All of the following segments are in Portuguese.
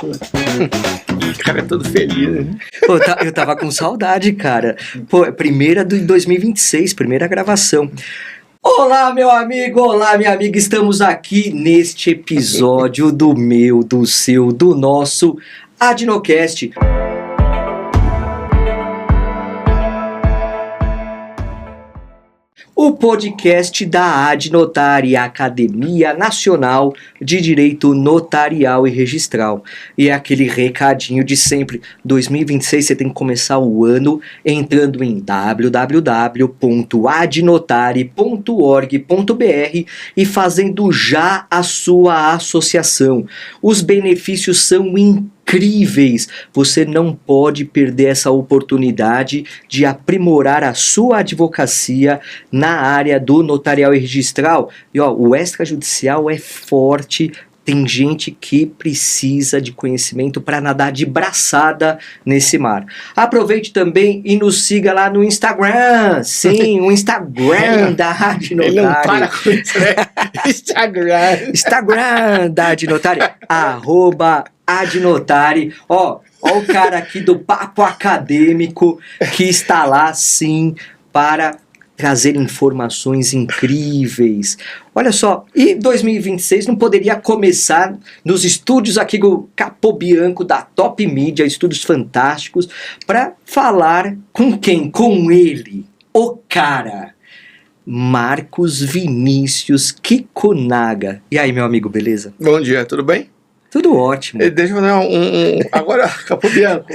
O cara é todo feliz, né? Pô, eu tava com saudade, cara. Pô, primeira de 2026, primeira gravação. Olá, meu amigo, olá, minha amiga. Estamos aqui neste episódio do meu, do seu, do nosso Adnocast. O podcast da Adnotari, a Academia Nacional de Direito Notarial e Registral. E é aquele recadinho de sempre, 2026 você tem que começar o ano entrando em www.adnotari.org.br e fazendo já a sua associação. Os benefícios são incríveis. Você não pode perder essa oportunidade de aprimorar a sua advocacia na área do notarial e registral. E ó, o extrajudicial é forte. Tem gente que precisa de conhecimento para nadar de braçada nesse mar. Aproveite também e nos siga lá no Instagram. Sim, o Instagram da Adnotari. Ele não para com isso, né? Instagram da Adnotari. @Adnotari. Ó o cara aqui do Papo Acadêmico que está lá sim para trazer informações incríveis. Olha só, e 2026 não poderia começar nos estúdios aqui do Capobianco da Top Media, estúdios fantásticos, para falar com quem? Com ele, o cara, Marcos Vinícius Kikunaga. E aí, meu amigo, beleza? Bom dia, tudo bem? Tudo ótimo. Deixa eu fazer agora, Capobianco.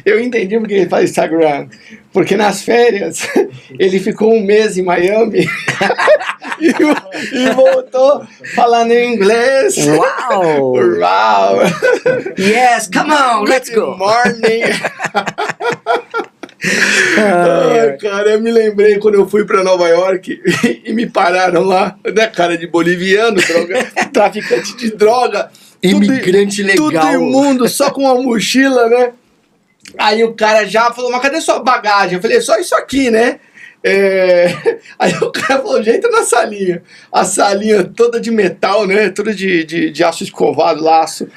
Eu entendi porque ele faz Instagram. Porque nas férias ele ficou um mês em Miami e voltou falando em inglês. Uau! Uau! Yes, come on, let's go! Good morning! Ai, cara, eu me lembrei quando eu fui pra Nova York e me pararam lá, né, cara de boliviano, traficante de droga, imigrante legal, tudo imundo, só com uma mochila, né? Aí o cara já falou, mas cadê sua bagagem? Eu falei, é só isso aqui, né? Aí o cara falou, já entra na salinha. A salinha toda de metal, né? Toda de aço escovado, laço.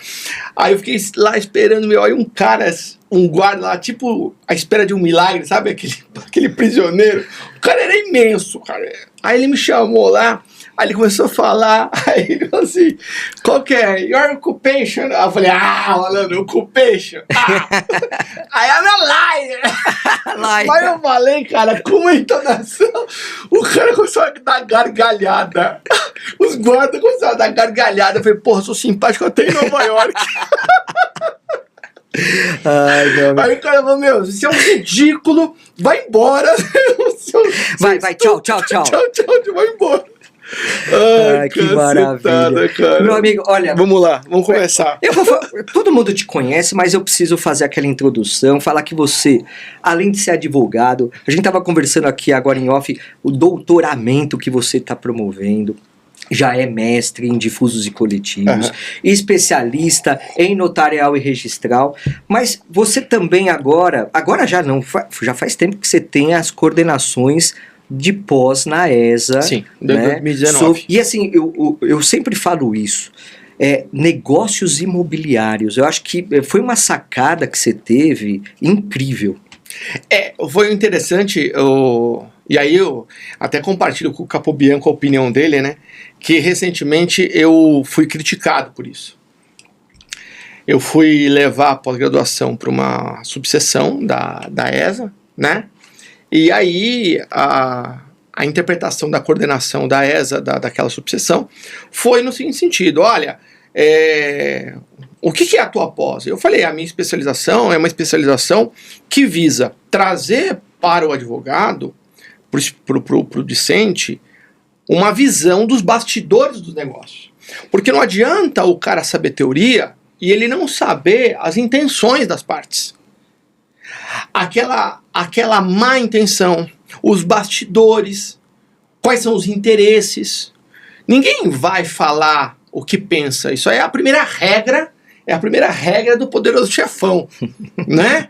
Aí eu fiquei lá esperando, aí um cara, um guarda lá, tipo à espera de um milagre, sabe? Aquele prisioneiro. O cara era imenso, cara. Aí ele me chamou lá. Aí ele começou a falar, aí ele falou assim, qual que é? Your occupation? Aí eu falei, malandro, occupation. Aí I'm a liar. Mas eu falei, cara, com uma entonação, o cara começou a dar gargalhada. Os guardas começaram a dar gargalhada. Eu falei, porra, sou simpático até em Nova York. Ai, aí o cara falou, meu, você é um ridículo, vai embora. Vai, tchau, vai embora. Ai, que maravilha, cara. Meu amigo, olha, vamos lá, vamos começar. Todo mundo te conhece, mas eu preciso fazer aquela introdução, falar que você, além de ser advogado, a gente estava conversando aqui agora em off, o doutoramento que você está promovendo, já é mestre em difusos e coletivos, especialista em notarial e registral, mas você também agora já não, já faz tempo que você tem as coordenações de pós na ESA. Sim, né? 2019. E assim, eu sempre falo isso, negócios imobiliários, eu acho que foi uma sacada que você teve incrível. Foi interessante, e aí eu até compartilho com o Capobianco a opinião dele, né, que recentemente eu fui criticado por isso. Eu fui levar a pós-graduação para uma subseção da ESA, né, e aí a interpretação da coordenação da ESA, daquela subseção, foi no seguinte sentido, olha, o que é a tua pós? Eu falei, a minha especialização é uma especialização que visa trazer para o advogado, para o discente, uma visão dos bastidores do negócio. Porque não adianta o cara saber teoria e ele não saber as intenções das partes. Aquela má intenção, os bastidores, quais são os interesses. Ninguém vai falar o que pensa. Isso aí é a primeira regra do poderoso chefão, né?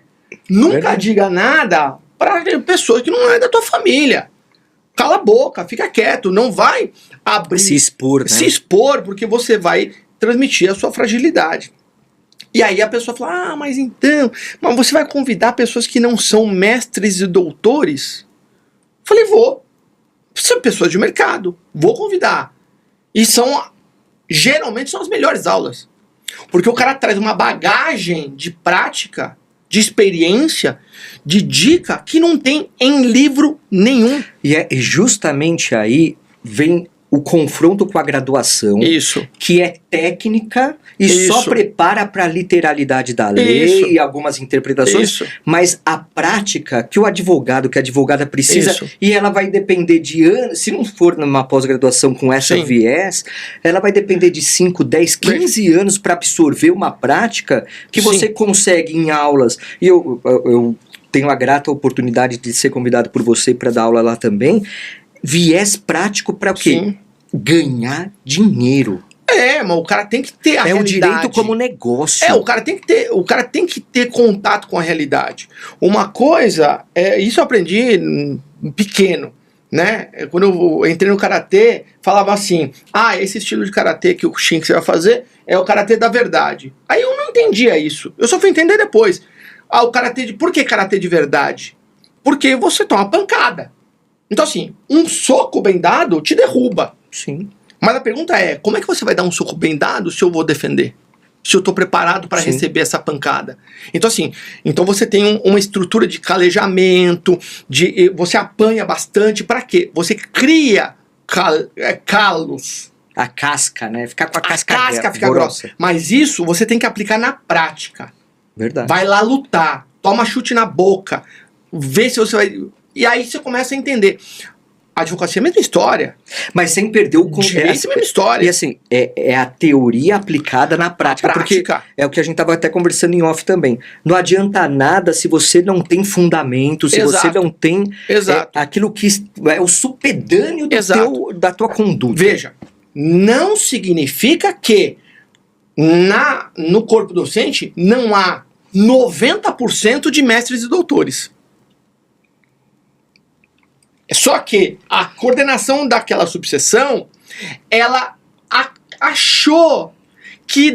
Nunca diga nada para pessoa que não é da tua família. Cala a boca, fica quieto, não vai abrir... Se expor, né? Se expor, porque você vai transmitir a sua fragilidade. E aí a pessoa fala, mas você vai convidar pessoas que não são mestres e doutores? Falei, vou. São pessoas de mercado, vou convidar. E geralmente são as melhores aulas. Porque o cara traz uma bagagem de prática, de experiência, de dica que não tem em livro nenhum. E é justamente aí vem o confronto com a graduação, Isso. que é técnica e só prepara para a literalidade da lei e algumas interpretações, mas a prática que a advogada precisa, e ela vai depender de anos, se não for numa pós-graduação com essa viés, ela vai depender de 5, 10, 15 anos para absorver uma prática que você consegue em aulas. E eu tenho a grata oportunidade de ser convidado por você para dar aula lá também. Viés prático para o quê? Sim. Ganhar dinheiro. Mas o cara tem que ter a realidade. É o direito como negócio. O cara tem que ter contato com a realidade. Uma coisa, isso eu aprendi pequeno, né? Quando eu entrei no karatê, falava assim, esse estilo de karatê que o Shinks vai fazer é o karatê da verdade. Aí eu não entendia isso. Eu só fui entender depois. Por que karatê de verdade? Porque você toma pancada. Então, assim, um soco bem dado te derruba. Sim. Mas a pergunta é, como é que você vai dar um soco bem dado se eu vou defender? Se eu estou preparado para receber essa pancada? Então, assim, você tem uma estrutura de calejamento, você apanha bastante, para quê? Você cria calos. A casca, né? Ficar com a casca fica grossa. Mas isso você tem que aplicar na prática. Verdade. Vai lá lutar, toma chute na boca, vê se você vai... E aí você começa a entender. A advocacia é a mesma história. Mas sem perder o contexto. É a mesma história. E assim, é a teoria aplicada na prática. Porque é o que a gente estava até conversando em off também. Não adianta nada se você não tem fundamento, se você não tem aquilo que é o supedâneo da tua conduta. Veja, não significa que no corpo docente não há 90% de mestres e doutores. Só que a coordenação daquela subseção, ela achou que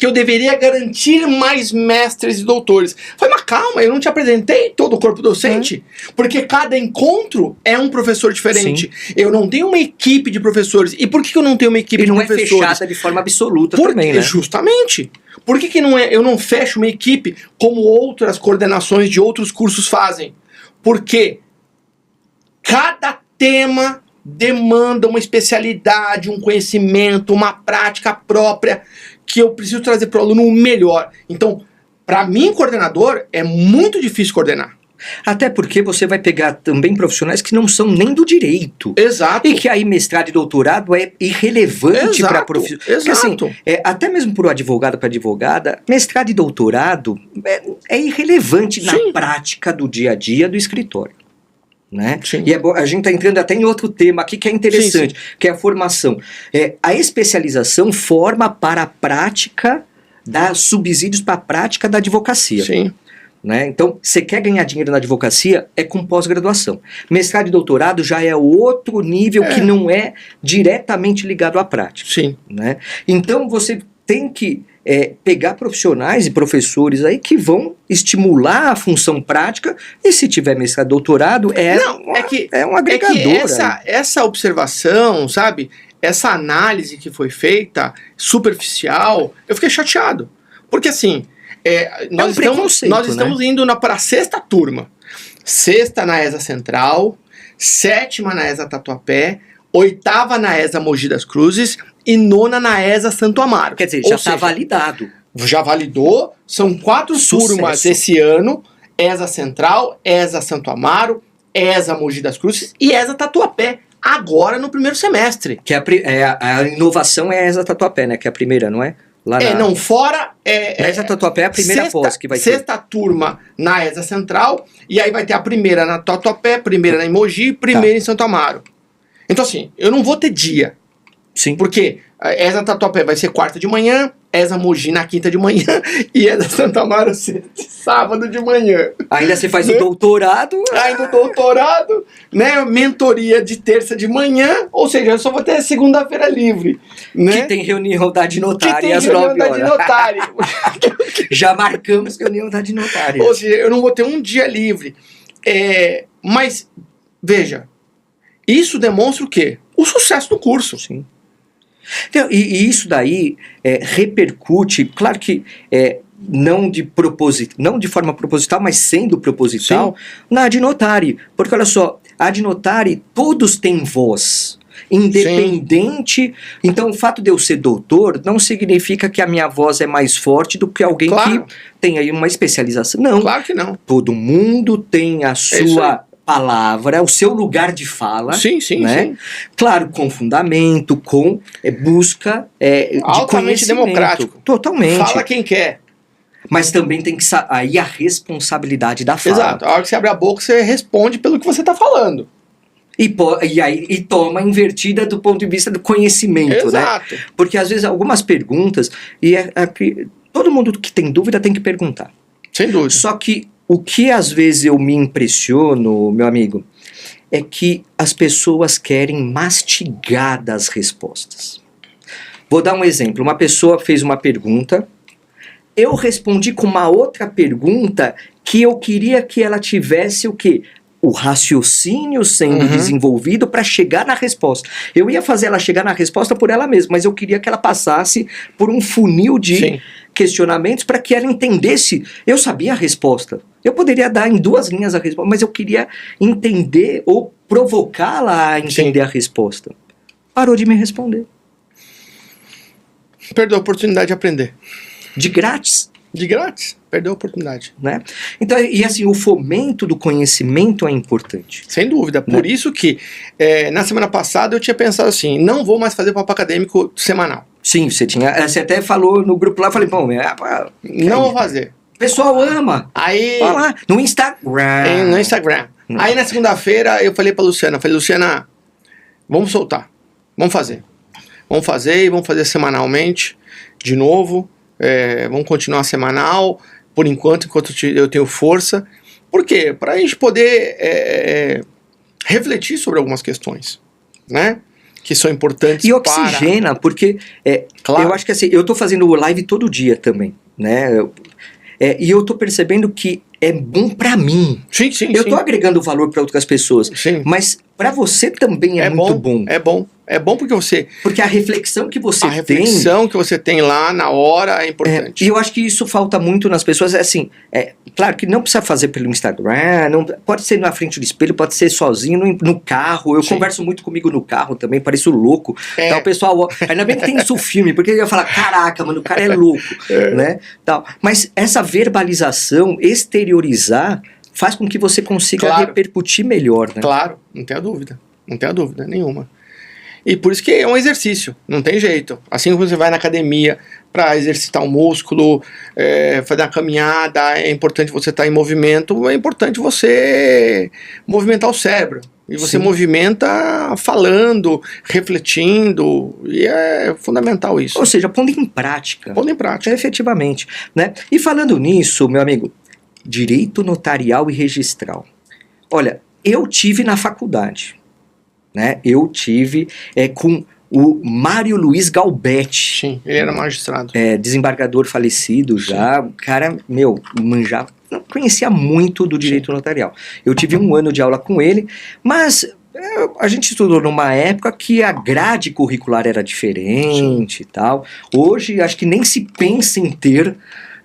eu deveria garantir mais mestres e doutores. Falei, mas calma, eu não te apresentei todo o corpo docente, porque cada encontro é um professor diferente. Sim. Eu não tenho uma equipe de professores. E por que eu não tenho uma equipe de professores? Não é fechada de forma absoluta também, né? Justamente. Por que eu não fecho uma equipe como outras coordenações de outros cursos fazem? Porque cada tema demanda uma especialidade, um conhecimento, uma prática própria que eu preciso trazer para o aluno o melhor. Então, para mim, coordenador, é muito difícil coordenar. Até porque você vai pegar também profissionais que não são nem do direito. Exato. E que aí mestrado e doutorado é irrelevante para a profissão. Exato. Assim, até mesmo para o advogado, para advogada, mestrado e doutorado é irrelevante na prática do dia a dia do escritório. Né? E a gente está entrando até em outro tema aqui que é interessante, que é a formação. A especialização forma para a prática, dá subsídios para a prática da advocacia. Sim. Né? Então, você quer ganhar dinheiro na advocacia, é com pós-graduação. Mestrado e doutorado já é outro nível que não é diretamente ligado à prática. Sim. Né? Então, você tem que pegar profissionais e professores aí que vão estimular a função prática, e se tiver mestrado e doutorado, é um agregador. Essa observação, sabe, essa análise que foi feita, superficial, eu fiquei chateado. Porque assim, nós estamos indo para a 6ª turma. 6ª na ESA Central, 7ª na ESA Tatuapé, 8ª na ESA Mogi das Cruzes e 9ª na ESA Santo Amaro. Quer dizer, já está validado. Já validou, são 4 turmas esse ano, ESA Central, ESA Santo Amaro, ESA Mogi das Cruzes e ESA Tatuapé, agora no primeiro semestre. Que a inovação é a ESA Tatuapé, né? Que é a primeira, não é? Na ESA Tatuapé é a primeira pós que vai ter. 6ª turma na ESA Central, e aí vai ter a primeira na Tatuapé, primeira na Mogi, primeira em Santo Amaro. Então assim, eu não vou ter dia. Sim. Porque A ESA Tatuapé vai ser quarta de manhã, ESA Mogi na quinta de manhã e ESA Santa Amaro sábado de manhã. Ainda você faz Né? o doutorado. Ainda o doutorado, né? Mentoria de terça de manhã, ou seja, eu só vou ter segunda-feira livre. Né? Que tem reunião da Que Adnotária tem às reunião 9 da horas. Adnotária. Já marcamos reunião da Adnotária. Ou seja, eu não vou ter um dia livre. Mas, veja, isso demonstra o quê? O sucesso do curso. Sim. Então, e isso daí repercute, claro que não de forma proposital, mas sendo proposital, na Adnotare. Porque olha só, a Adnotare, todos têm voz. Independente. Então, o fato de eu ser doutor não significa que a minha voz é mais forte do que alguém Claro. que tem aí uma especialização. Não. Claro que não. Todo mundo tem a sua palavra, o seu lugar de fala. Sim, sim, né? sim. Claro, com fundamento, com busca de Altamente conhecimento. democrático. Totalmente. Fala quem quer. Mas também tem que aí a responsabilidade da fala. Exato. A hora que você abre a boca, você responde pelo que você está falando. E toma a invertida do ponto de vista do conhecimento, né? Exato. Porque às vezes algumas perguntas, todo mundo que tem dúvida tem que perguntar. Sem dúvida. Só que o que às vezes eu me impressiono, meu amigo, é que as pessoas querem mastigar das respostas. Vou dar um exemplo. Uma pessoa fez uma pergunta, eu respondi com uma outra pergunta que eu queria que ela tivesse o quê? O raciocínio sendo desenvolvido para chegar na resposta. Eu ia fazer ela chegar na resposta por ela mesma, mas eu queria que ela passasse por um funil de Sim. questionamentos para que ela entendesse. Eu sabia a resposta. Eu poderia dar em 2 linhas a resposta, mas eu queria entender ou provocá-la a entender a resposta. Parou de me responder. Perdeu a oportunidade de aprender. De grátis. De grátis. Perdeu a oportunidade. Né? Então, e assim, o fomento do conhecimento é importante. Sem dúvida. Por isso que, na semana passada, eu tinha pensado assim, não vou mais fazer papo acadêmico semanal. Sim, você até falou no grupo lá, eu falei, bom, Não vou fazer. o pessoal ama. Aí, Vai lá, no Instagram. no Instagram. Aí, na segunda-feira, eu falei pra Luciana, Luciana, vamos soltar. Vamos fazer. Vamos fazer e vamos fazer semanalmente, de novo. Vamos continuar semanal, por enquanto eu tenho força. Por quê? Para a gente poder refletir sobre algumas questões, né? Que são importantes. E oxigena, porque Claro. eu acho que assim, eu tô fazendo live todo dia também, né? E eu tô percebendo que é bom pra mim. Sim, sim, Eu sim. tô agregando valor para outras pessoas, Sim. mas pra você também é muito bom. É bom. É bom porque Porque a reflexão que você a tem... reflexão que você tem lá na hora é importante. E eu acho que isso falta muito nas pessoas. Assim, claro que não precisa fazer pelo Instagram, pode ser na frente do espelho, pode ser sozinho no carro. Eu Sim. converso muito comigo no carro também, pareço louco. Então, o pessoal, ainda bem que tem isso filme, porque eu ia falar, caraca, mano, o cara é louco, né? Tal. Mas essa verbalização, exteriorizar, faz com que você consiga repercutir melhor, né? Claro, não tenha dúvida. Não tenha dúvida nenhuma. E por isso que é um exercício, não tem jeito. Assim como você vai na academia para exercitar um músculo, fazer uma caminhada, é importante você estar em movimento, é importante você movimentar o cérebro. E você movimenta falando, refletindo, e é fundamental isso. Ou seja, pondo em prática. Pondo em prática. Efetivamente, né? E falando nisso, meu amigo, direito notarial e registral. Olha, eu tive na faculdade, né? Eu tive com o Mário Luiz Galbetti. Sim, ele era magistrado. Desembargador falecido já. O cara, manjava, não conhecia muito do direito notarial. Eu tive 1 ano de aula com ele, mas a gente estudou numa época que a grade curricular era diferente e tal. Hoje, acho que nem se pensa em ter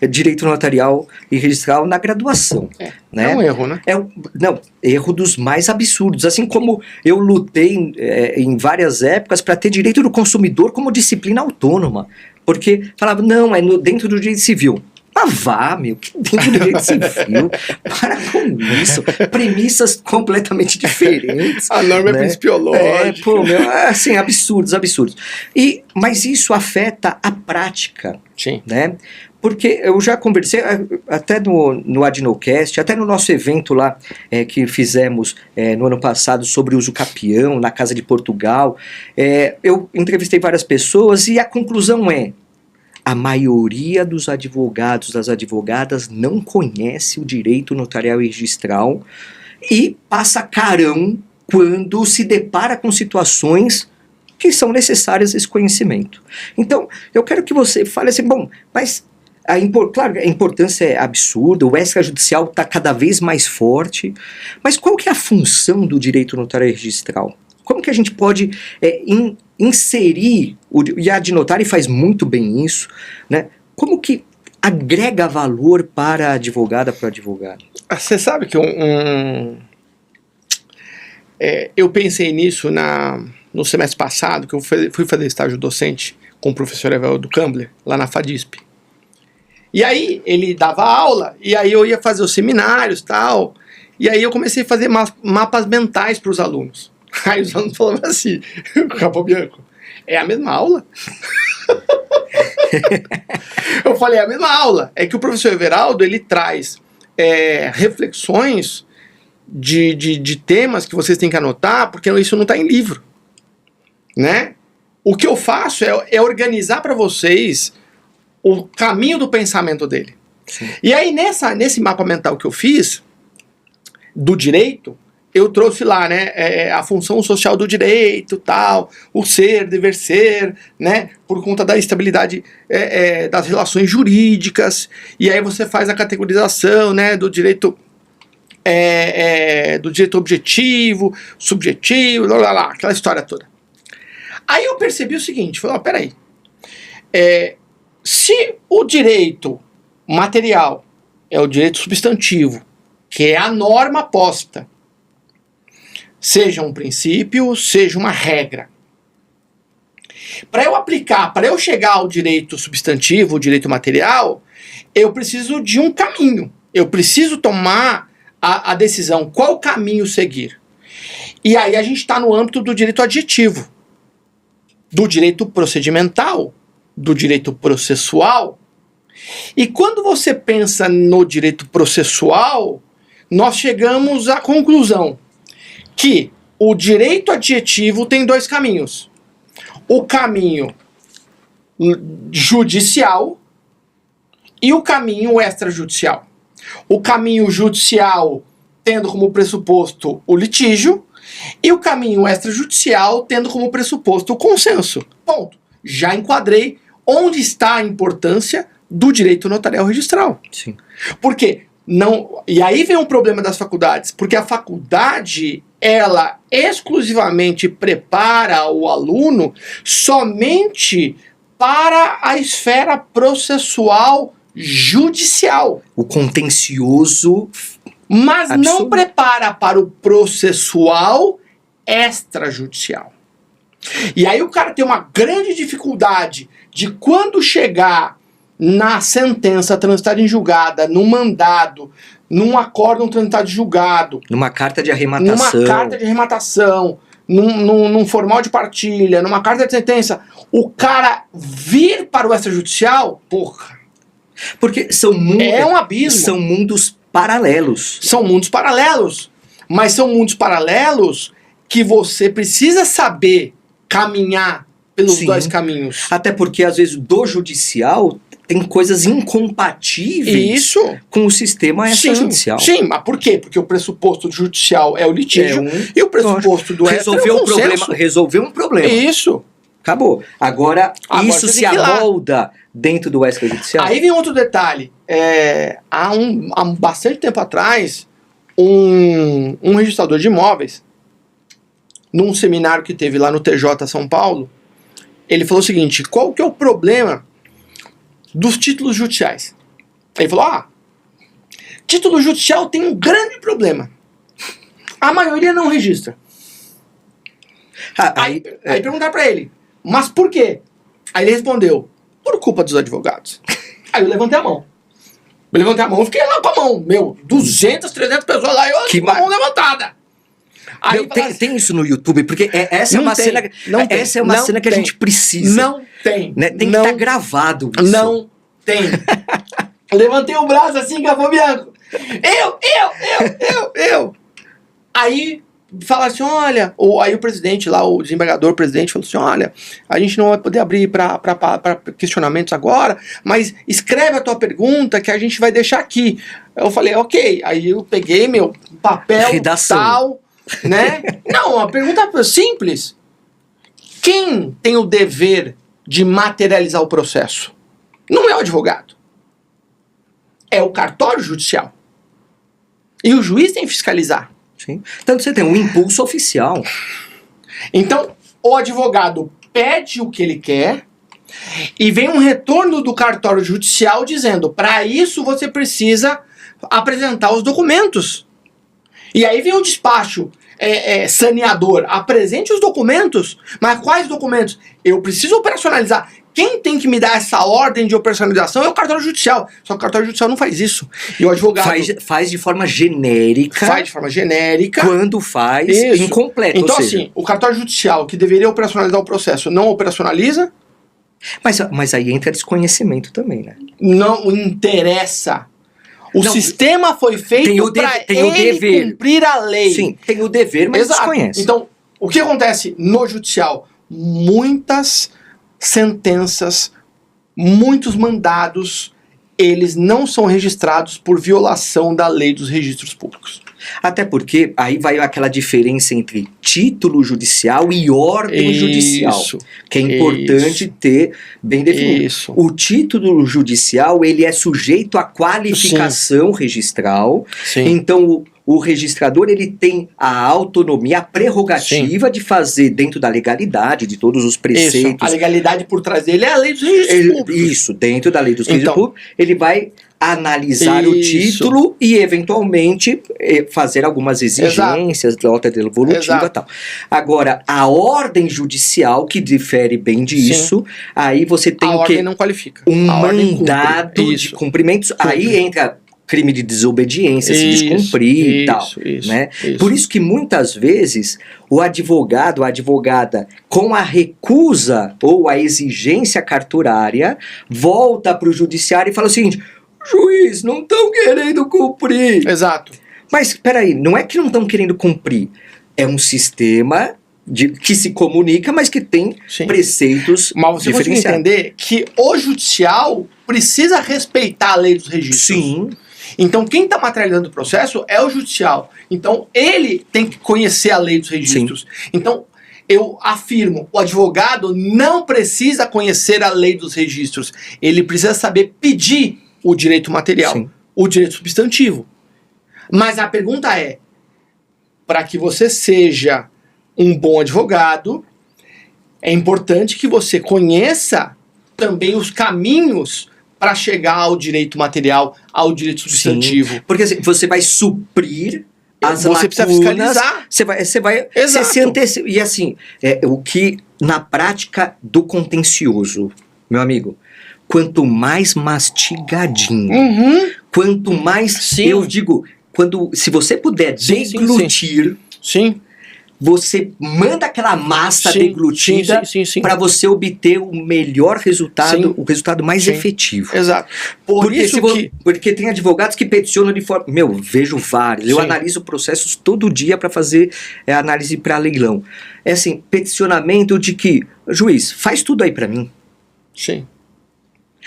direito notarial e registral na graduação. Né? É um erro, né? Erro dos mais absurdos. Assim como eu lutei em várias épocas para ter direito do consumidor como disciplina autônoma. Porque falava, não, dentro do direito civil. Ah, vá, que dentro do direito civil. Para com isso. Premissas completamente diferentes. A norma é principiológica. Assim, absurdos. Mas isso afeta a prática. Sim. Né? Porque eu já conversei até no Adnocast, até no nosso evento lá que fizemos no ano passado sobre uso capião na Casa de Portugal. Eu entrevistei várias pessoas e a conclusão a maioria dos advogados, das advogadas não conhece o direito notarial e registral e passa carão quando se depara com situações que são necessárias esse conhecimento. Então, eu quero que você fale assim, bom, mas claro, a importância é absurda, o extrajudicial está cada vez mais forte, mas qual que é a função do direito notarial e registral? Como que a gente pode inserir, e a Adnotário faz muito bem isso, né? Como que agrega valor para a advogada, para o advogado? Você sabe que eu pensei nisso no semestre passado, que eu fui fazer estágio docente com o professor Evaldo Kambler, lá na FADISP. E aí ele dava aula, e aí eu ia fazer os seminários e tal, e aí eu comecei a fazer mapas mentais para os alunos. Aí os alunos falavam assim, Capobianco, é a mesma aula? Eu falei, é a mesma aula. É que o professor Everaldo, ele traz reflexões de temas que vocês têm que anotar, porque isso não está em livro, né? O que eu faço é organizar para vocês o caminho do pensamento dele. Sim. E aí nesse mapa mental que eu fiz do direito, eu trouxe lá, né, a função social do direito, tal, o ser, dever ser, né, por conta da estabilidade das relações jurídicas, e aí você faz a categorização, né, do direito objetivo, subjetivo, lá, aquela história toda. Aí eu percebi o seguinte, falei, peraí, se o direito material é o direito substantivo, que é a norma posta, seja um princípio, seja uma regra. Para eu aplicar, para eu chegar ao direito substantivo, o direito material, eu preciso de um caminho. Eu preciso tomar a decisão, qual caminho seguir. E aí a gente está no âmbito do direito adjetivo, do direito procedimental, do direito processual. E quando você pensa no direito processual, nós chegamos à conclusão que o direito adjetivo tem dois caminhos. O caminho judicial e o caminho extrajudicial. O caminho judicial tendo como pressuposto o litígio e o caminho extrajudicial tendo como pressuposto o consenso. Ponto. Já enquadrei onde está a importância do direito notarial registral. Sim. Porque e aí vem um problema das faculdades, porque a faculdade, ela exclusivamente prepara o aluno somente para a esfera processual judicial. O contencioso. Mas absoluto. Não prepara para o processual extrajudicial. E aí o cara tem uma grande dificuldade de quando chegar na sentença transitada em julgada, num mandado, num acórdão transitado em julgado, Numa carta de arrematação. Num formal de partilha, numa carta de sentença, o cara vir para o extrajudicial, porra. Porque É um abismo. São mundos paralelos. São mundos paralelos. Mas são mundos paralelos que você precisa saber caminhar pelos Sim. dois caminhos. Até porque, às vezes, do judicial tem coisas incompatíveis com o sistema extrajudicial. Sim, mas por quê? Porque o pressuposto judicial é o litígio e o pressuposto do extra é o consenso. Resolveu um problema. Isso. Acabou. Agora isso se tem que ir lá. amolda dentro do extrajudicial. Aí vem outro detalhe. Há bastante tempo atrás, um registrador de imóveis, num seminário que teve lá no TJ São Paulo, ele falou o seguinte: qual que é o problema dos títulos judiciais? Ele falou: título judicial tem um grande problema. A maioria não registra. Aí perguntaram pra ele, mas por quê? Aí ele respondeu, por culpa dos advogados. Aí eu levantei a mão. E fiquei lá com a mão. 200, 300 pessoas lá, eu com a mão levantada. Aí tem isso no YouTube, porque essa é uma cena que a gente precisa. Não tem. Né? Tem que estar gravado isso. Não Tem. Levantei o braço assim, Capobianco. Eu. Aí fala assim, olha, aí o presidente lá, o desembargador, presidente, falou assim, olha, a gente não vai poder abrir para questionamentos agora, mas escreve a tua pergunta que a gente vai deixar aqui. Eu falei, ok. Aí eu peguei meu papel, Redação. tal, né? Não, a pergunta simples. Quem tem o dever de materializar o processo? Não é o advogado. É o cartório judicial. E o juiz tem que fiscalizar. Sim. Tanto você tem um impulso oficial. Então, o advogado pede o que ele quer e vem um retorno do cartório judicial dizendo, para isso você precisa apresentar os documentos. E aí vem o despacho saneador, apresente os documentos, mas quais documentos? Eu preciso operacionalizar. Quem tem que me dar essa ordem de operacionalização é o cartório judicial. Só que o cartório judicial não faz isso. E o advogado... Faz de forma genérica. Faz de forma genérica. Quando faz, isso. incompleto. Então, ou seja, assim, o cartório judicial que deveria operacionalizar o processo não operacionaliza. Mas aí entra desconhecimento também, né? Não interessa. O sistema foi feito para ele cumprir a lei. Sim, tem o dever, mas desconhece. Então, o que acontece no judicial? Muitas sentenças, muitos mandados, eles não são registrados por violação da lei dos registros públicos. Até porque aí vai aquela diferença entre título judicial e ordem judicial, que é importante ter bem definido. Isso. O título judicial, ele é sujeito à qualificação registral. Sim. Então o registrador, ele tem a autonomia, a prerrogativa de fazer dentro da legalidade, de todos os preceitos. Isso. A legalidade por trás dele é a lei dos registros públicos. Isso, dentro da lei dos registros públicos, ele vai analisar o título e, eventualmente, fazer algumas exigências, nota devolutiva e tal. Agora, a ordem judicial, que difere bem disso, aí você tem a ordem não qualifica. Um mandado de cumprimentos, aí entra crime de desobediência, se descumprir e tal. Né? Por isso que muitas vezes o advogado, a advogada, com a recusa ou a exigência cartorária, volta para o judiciário e fala o seguinte: juiz, não estão querendo cumprir. Exato. Mas espera aí, não é que não estão querendo cumprir, é um sistema que se comunica, mas que tem preceitos diferenciados. Mas você consegue entender que o judicial precisa respeitar a lei dos registros. Sim. Então quem está materializando o processo é o judicial. Então ele tem que conhecer a lei dos registros. Sim. Então eu afirmo, o advogado não precisa conhecer a lei dos registros. Ele precisa saber pedir o direito material, o direito substantivo. Mas a pergunta é, para que você seja um bom advogado, é importante que você conheça também os caminhos para chegar ao direito material, ao direito substantivo. Sim, porque assim, você vai suprir as lacunas, precisa fiscalizar. Você vai se antecipar. E assim, o que na prática do contencioso, meu amigo, quanto mais mastigadinho, quanto mais, eu digo, se você puder deglutir, você manda aquela massa deglutida para você obter o melhor resultado, o resultado mais efetivo. Exato. Porque tem advogados que peticionam de forma... vejo vários. Eu analiso processos todo dia para fazer análise para leilão. É assim, peticionamento de que, juiz, faz tudo aí para mim. Sim.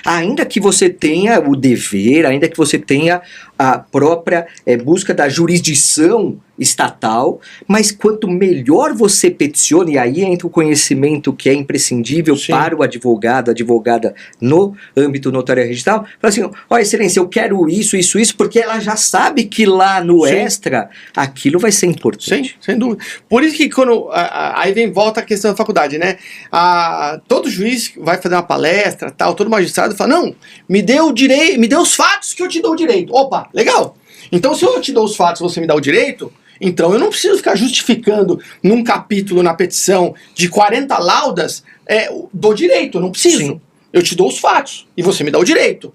Ainda que você tenha o dever, ainda que você tenha a própria busca da jurisdição estatal, mas quanto melhor você peticiona, e aí entra o conhecimento que é imprescindível para o advogado, advogada no âmbito notarial registral, fala assim, ó, excelência, eu quero isso, porque ela já sabe que lá no extra, aquilo vai ser importante. Sim, sem dúvida. Por isso que quando, aí volta a questão da faculdade, né? Todo juiz vai fazer uma palestra, tal, todo magistrado fala, não, me dê o direito, me dê os fatos que eu te dou o direito. Opa, legal. Então se eu te dou os fatos e você me dá o direito, então eu não preciso ficar justificando num capítulo na petição de 40 laudas do direito, eu não preciso. Sim. Eu te dou os fatos e você me dá o direito.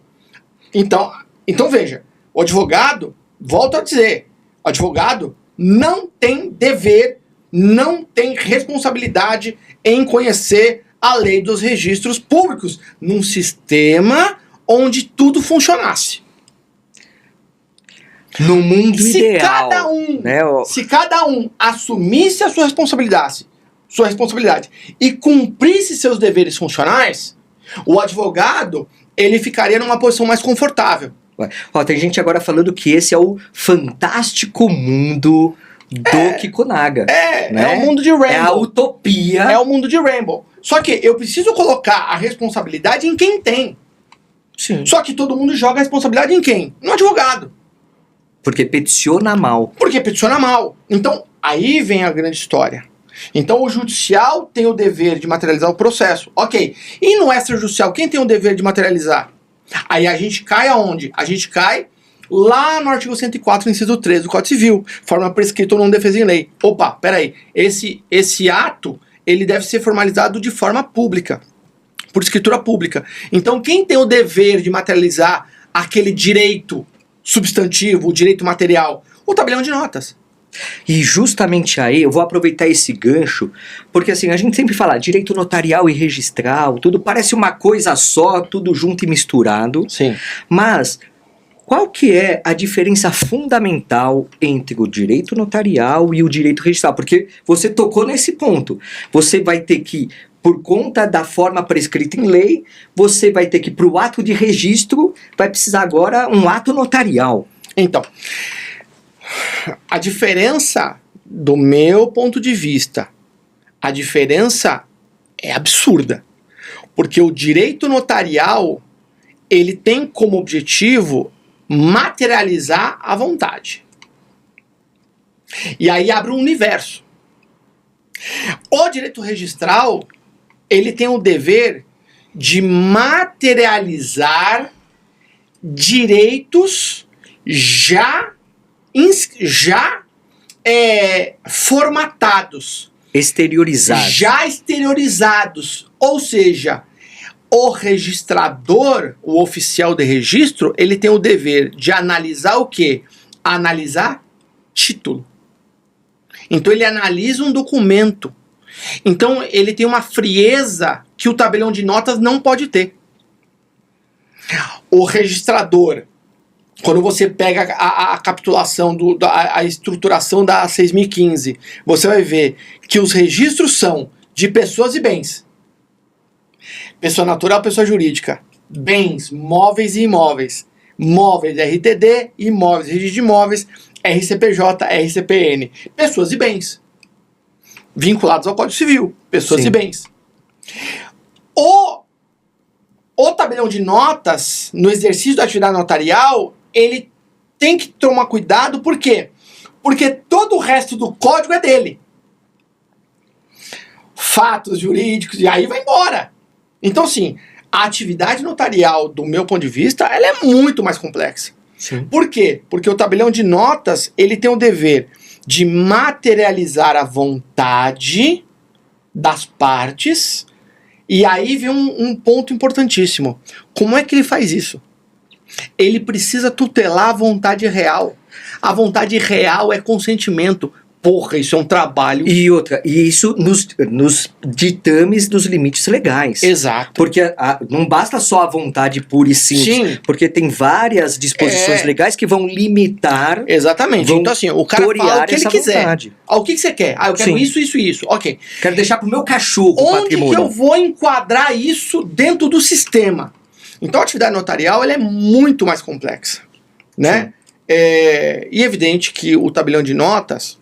Então veja, o advogado, volto a dizer, o advogado não tem dever, não tem responsabilidade em conhecer a lei dos registros públicos num sistema onde tudo funcionasse. No mundo ideal. Né, se cada um assumisse a sua responsabilidade e cumprisse seus deveres funcionais, o advogado ele ficaria numa posição mais confortável. Ó, tem gente agora falando que esse é o fantástico mundo do Kikunaga. É o mundo de Rainbow. É a utopia. É o mundo de Rainbow. Só que eu preciso colocar a responsabilidade em quem tem. Sim. Só que todo mundo joga a responsabilidade em quem? No advogado. Porque peticiona mal. Então, aí vem a grande história. Então, o judicial tem o dever de materializar o processo. Ok. E no extrajudicial, quem tem o dever de materializar? Aí a gente cai aonde? A gente cai lá no artigo 104, inciso 13 do Código Civil. Forma prescrita ou não defesa em lei. Opa, peraí. Esse ato, ele deve ser formalizado de forma pública. Por escritura pública. Então, quem tem o dever de materializar aquele direito substantivo, o direito material? O tabelião de notas. E justamente aí, eu vou aproveitar esse gancho, porque assim, a gente sempre fala direito notarial e registral, tudo parece uma coisa só, tudo junto e misturado. Sim. Mas qual que é a diferença fundamental entre o direito notarial e o direito registral? Porque você tocou nesse ponto. Você vai ter que, por conta da forma prescrita em lei, você vai ter que, para o ato de registro, vai precisar agora um ato notarial. Então, a diferença, do meu ponto de vista, a diferença é absurda. Porque o direito notarial, ele tem como objetivo materializar a vontade. E aí abre um universo. O direito registral, ele tem o dever de materializar direitos já formatados. Exteriorizados. Ou seja, o registrador, o oficial de registro, ele tem o dever de analisar o quê? Analisar título. Então ele analisa um documento. Então ele tem uma frieza que o tabelião de notas não pode ter. O registrador, quando você pega a capitulação, a estruturação da 6.015, você vai ver que os registros são de pessoas e bens. Pessoa natural, pessoa jurídica. Bens, móveis e imóveis. Móveis, RTD, imóveis, registro de imóveis, RCPJ, RCPN. Pessoas e bens. Vinculados ao Código Civil. Pessoas Sim. e bens. O tabelião de notas, no exercício da atividade notarial, ele tem que tomar cuidado, por quê? Porque todo o resto do código é dele. Fatos jurídicos, e aí vai embora. Então, assim, a atividade notarial, do meu ponto de vista, ela é muito mais complexa. Sim. Por quê? Porque o tabelião de notas, ele tem o dever de materializar a vontade das partes, e aí vem um ponto importantíssimo. Como é que ele faz isso? Ele precisa tutelar a vontade real. A vontade real é consentimento. Porra, isso é um trabalho. E isso nos ditames dos limites legais. Exato. Porque não basta só a vontade pura e simples. Sim. Porque tem várias disposições legais que vão limitar. Exatamente. Vão então, assim, o cara fala o que ele quiser. Vontade. O que você quer? Eu quero Sim. isso. Ok. Quero deixar pro meu cachorro o Onde patrimônio. que eu vou enquadrar isso dentro do sistema? Então, a atividade notarial ela é muito mais complexa, né? E é evidente que o tabelião de notas,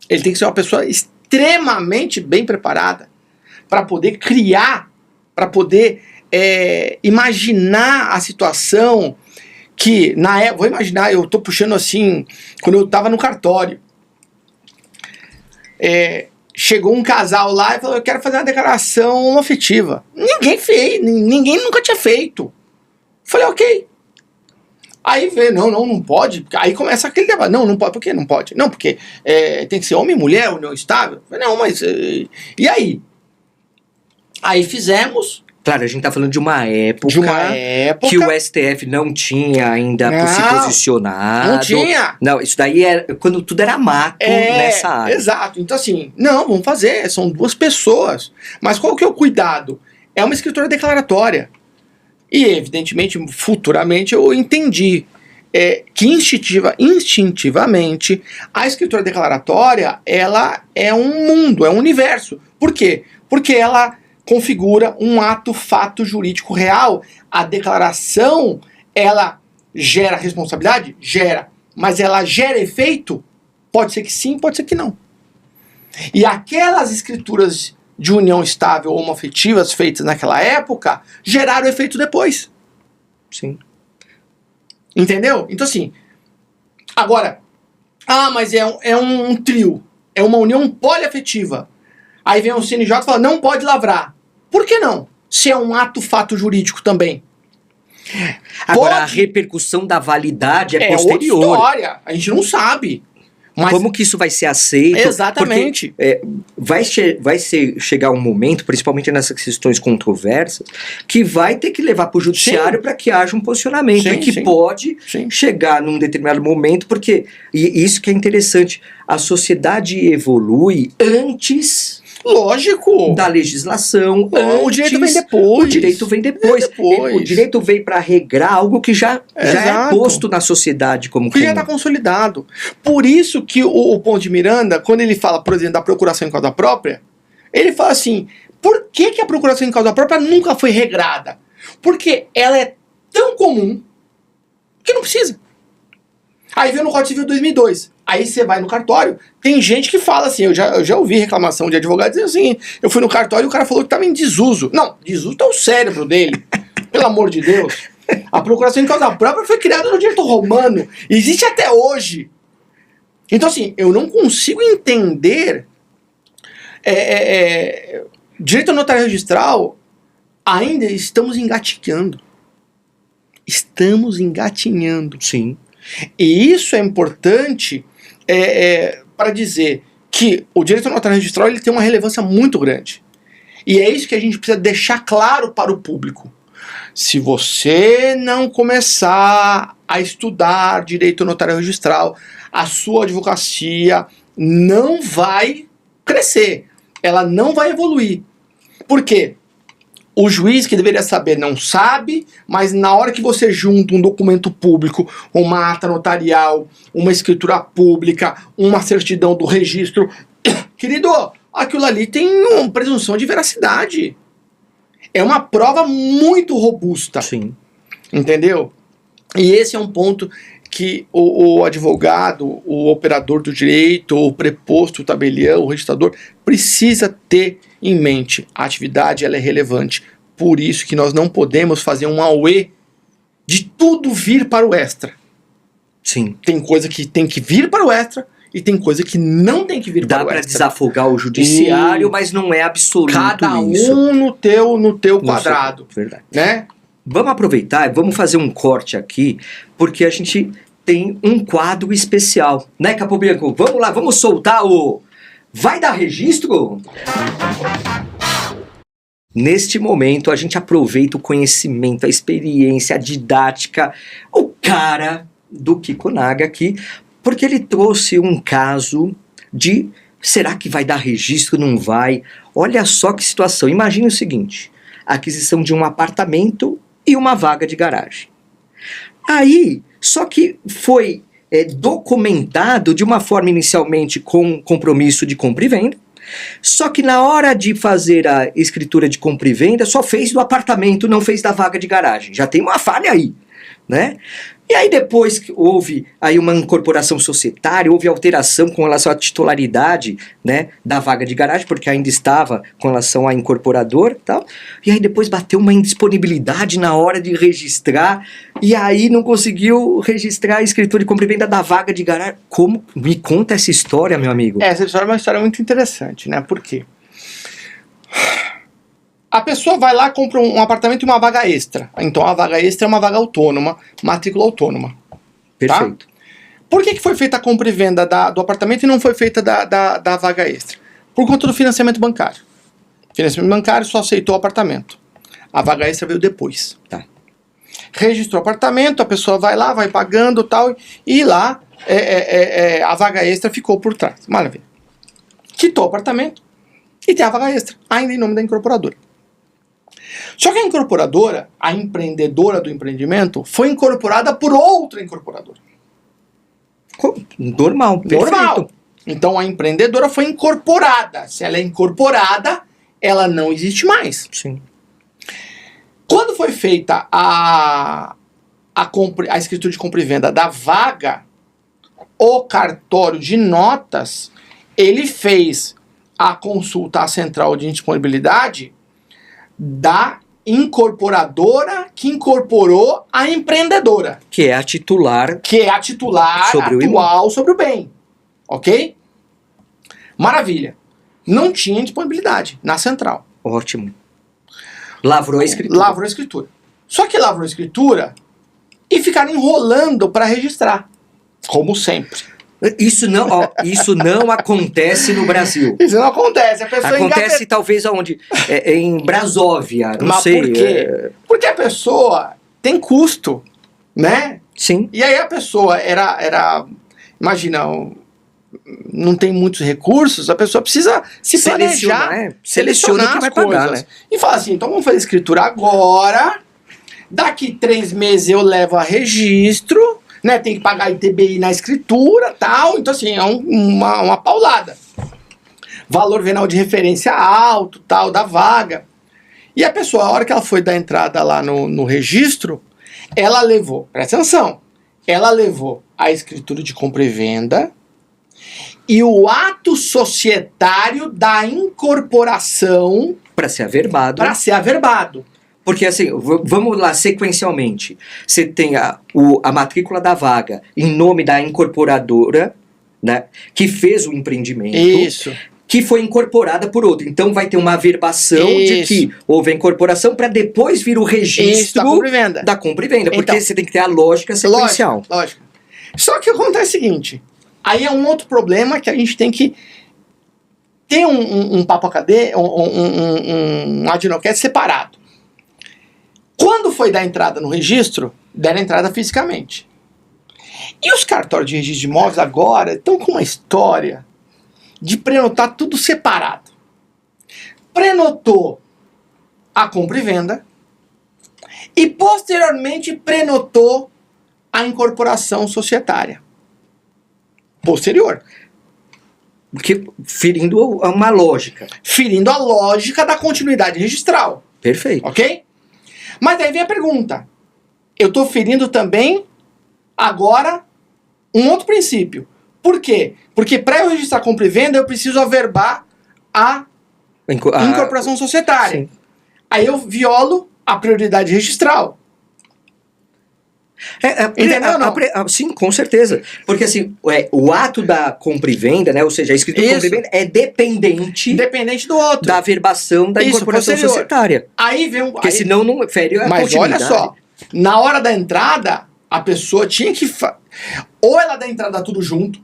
ele tem que ser uma pessoa extremamente bem preparada para poder criar, para poder imaginar a situação que, na época, vou imaginar, eu estou puxando assim, quando eu estava no cartório, chegou um casal lá e falou, eu quero fazer uma declaração homoafetiva. Ninguém fez, ninguém nunca tinha feito. Falei, ok. Aí vê, não pode. Aí começa aquele debate. Não pode, por que não pode? Não, porque tem que ser homem e mulher, união estável. Falei, não, mas e aí? Aí fizemos. Claro, a gente tá falando de uma época que o STF não tinha ainda se posicionado. Não tinha. Não, isso daí era quando tudo era mato nessa área. Exato. Então assim, não, vamos fazer. São duas pessoas. Mas qual que é o cuidado? É uma escritura declaratória. E, evidentemente, futuramente eu entendi que instintivamente a escritura declaratória ela é um mundo, é um universo. Por quê? Porque ela configura um ato-fato jurídico real. A declaração, ela gera responsabilidade? Gera. Mas ela gera efeito? Pode ser que sim, pode ser que não. E aquelas escrituras de união estável ou homoafetivas feitas naquela época geraram efeito depois. Sim. Entendeu? Então assim, agora, mas é um trio, é uma união poliafetiva. Aí vem o CNJ e fala, não pode lavrar. Por que não? Se é um ato-fato jurídico também. Agora, a repercussão da validade é posterior. Outra história, a gente não sabe. Mas como que isso vai ser aceito? Exatamente. Porque, vai chegar um momento, principalmente nessas questões controversas, que vai ter que levar para o judiciário para que haja um posicionamento. Sim, e que sim. pode Sim. chegar num determinado momento, porque e isso que é interessante, a sociedade evolui antes... Lógico. Da legislação. O direito vem depois. O direito vem depois. O direito vem para regrar algo que já é posto na sociedade como que já está consolidado. Por isso que o Ponte de Miranda, quando ele fala, por exemplo, da procuração em causa própria, ele fala assim, por que a procuração em causa própria nunca foi regrada? Porque ela é tão comum que não precisa. Aí veio no Código Civil 2002. Aí você vai no cartório, tem gente que fala assim, eu já ouvi reclamação de advogado dizendo assim, eu fui no cartório e o cara falou que estava em desuso. Não, desuso é o cérebro dele, pelo amor de Deus. A procuração em causa própria foi criada no direito romano, existe até hoje. Então assim, eu não consigo entender direito notário registral, ainda estamos engatinhando. Estamos engatinhando. Sim. E isso é importante para dizer que o direito notário registral ele tem uma relevância muito grande. E é isso que a gente precisa deixar claro para o público. Se você não começar a estudar direito notário registral, a sua advocacia não vai crescer. Ela não vai evoluir. Por quê? O juiz que deveria saber não sabe, mas na hora que você junta um documento público, uma ata notarial, uma escritura pública, uma certidão do registro, querido, aquilo ali tem uma presunção de veracidade. É uma prova muito robusta. Sim. Entendeu? E esse é um ponto que o advogado, o operador do direito, o preposto, o tabelião, o registrador, precisa ter em mente. A atividade ela é relevante. Por isso que nós não podemos fazer um auê de tudo vir para o extra. Sim. Tem coisa que tem que vir para o extra e tem coisa que não tem que vir para o extra. Dá para desafogar o judiciário, mas não é absoluto cada isso. Um no teu quadrado. Verdade. Né? Vamos aproveitar e vamos fazer um corte aqui, porque a gente tem um quadro especial, né, Capobianco? Vamos lá, vamos soltar o... Vai dar registro? Neste momento, a gente aproveita o conhecimento, a experiência, a didática, o cara do Kiko Naga aqui, porque ele trouxe um caso de... Será que vai dar registro? Não vai? Olha só que situação. Imagine o seguinte, a aquisição de um apartamento e uma vaga de garagem. Aí, só que foi documentado de uma forma inicialmente com compromisso de compra e venda, só que na hora de fazer a escritura de compra e venda, só fez do apartamento, não fez da vaga de garagem. Já tem uma falha aí, né? E aí depois que houve aí uma incorporação societária, houve alteração com relação à titularidade, né, da vaga de garagem, porque ainda estava com relação a incorporador e tal. E aí depois bateu uma indisponibilidade na hora de registrar, e aí não conseguiu registrar a escritura de compra e venda da vaga de garagem. Como? Me conta essa história, meu amigo. Essa história é uma história muito interessante, né? Por quê? A pessoa vai lá, compra um apartamento e uma vaga extra. Então a vaga extra é uma vaga autônoma, matrícula autônoma. Perfeito. Tá? Por que foi feita a compra e venda do apartamento e não foi feita da vaga extra? Por conta do financiamento bancário. O financiamento bancário só aceitou o apartamento. A vaga extra veio depois. Tá. Registrou o apartamento, a pessoa vai lá, vai pagando tal, e lá a vaga extra ficou por trás. Maravilha. Quitou o apartamento e tem a vaga extra, ainda em nome da incorporadora. Só que a incorporadora, a empreendedora do empreendimento, foi incorporada por outra incorporadora. Normal, perfeito. Normal. Então a empreendedora foi incorporada. Se ela é incorporada, ela não existe mais. Sim. Quando foi feita a escritura de compra e venda da vaga, o cartório de notas, ele fez a consulta à central de indisponibilidade da incorporadora que incorporou a empreendedora. Que é a titular. Que é a titular Sobre atual sobre o bem. Ok? Maravilha. Não tinha disponibilidade na central. Ótimo. Lavrou a escritura. Lavrou a escritura. Só que lavrou a escritura e ficaram enrolando para registrar. Como sempre. Isso não acontece no Brasil. Isso não acontece. A pessoa Acontece talvez aonde? Em Brasóvia, não Mas sei. por quê? Porque a pessoa tem custo, né? Sim. E aí a pessoa imagina, não tem muitos recursos, a pessoa precisa se planejar, Seleciona o que vai pagar, né? E fala assim, então vamos fazer escritura agora, daqui 3 meses eu levo a registro, né? Tem que pagar ITBI na escritura, tal, então assim, é uma paulada. Valor venal de referência alto, tal, da vaga. E a pessoa, a hora que ela foi dar entrada lá no registro, ela levou, presta atenção, ela levou a escritura de compra e venda e o ato societário da incorporação Para ser averbado. Porque assim, vamos lá sequencialmente. Você tem a matrícula da vaga em nome da incorporadora, né, que fez o empreendimento. Isso. Que foi incorporada por outro. Então vai ter uma averbação de que houve a incorporação para depois vir o registro da compra e venda. Porque então, você tem que ter a lógica sequencial. Lógico. Só que acontece o seguinte, aí é um outro problema que a gente tem que ter um papo acadêmico, um adnocast separado. Quando foi dar entrada no registro, deram entrada fisicamente. E os cartórios de registro de imóveis agora estão com uma história de prenotar tudo separado. Prenotou a compra e venda e posteriormente prenotou a incorporação societária. Posterior. Ferindo uma lógica. Ferindo a lógica da continuidade registral. Perfeito. Ok? Mas daí vem a pergunta. Eu estou ferindo também, agora, um outro princípio. Por quê? Porque para eu registrar compra e venda, eu preciso averbar a incorporação societária. Sim. Aí eu violo a prioridade registral. Entendeu, não? Sim, com certeza. Porque assim, o ato da compra e venda, né? Ou seja, a escritura de compra e venda é dependente do outro. da averbação da incorporação societária. Aí vem Porque senão não fere a Mas olha só, na hora da entrada, a pessoa tinha que... Ou ela dá entrada tudo junto.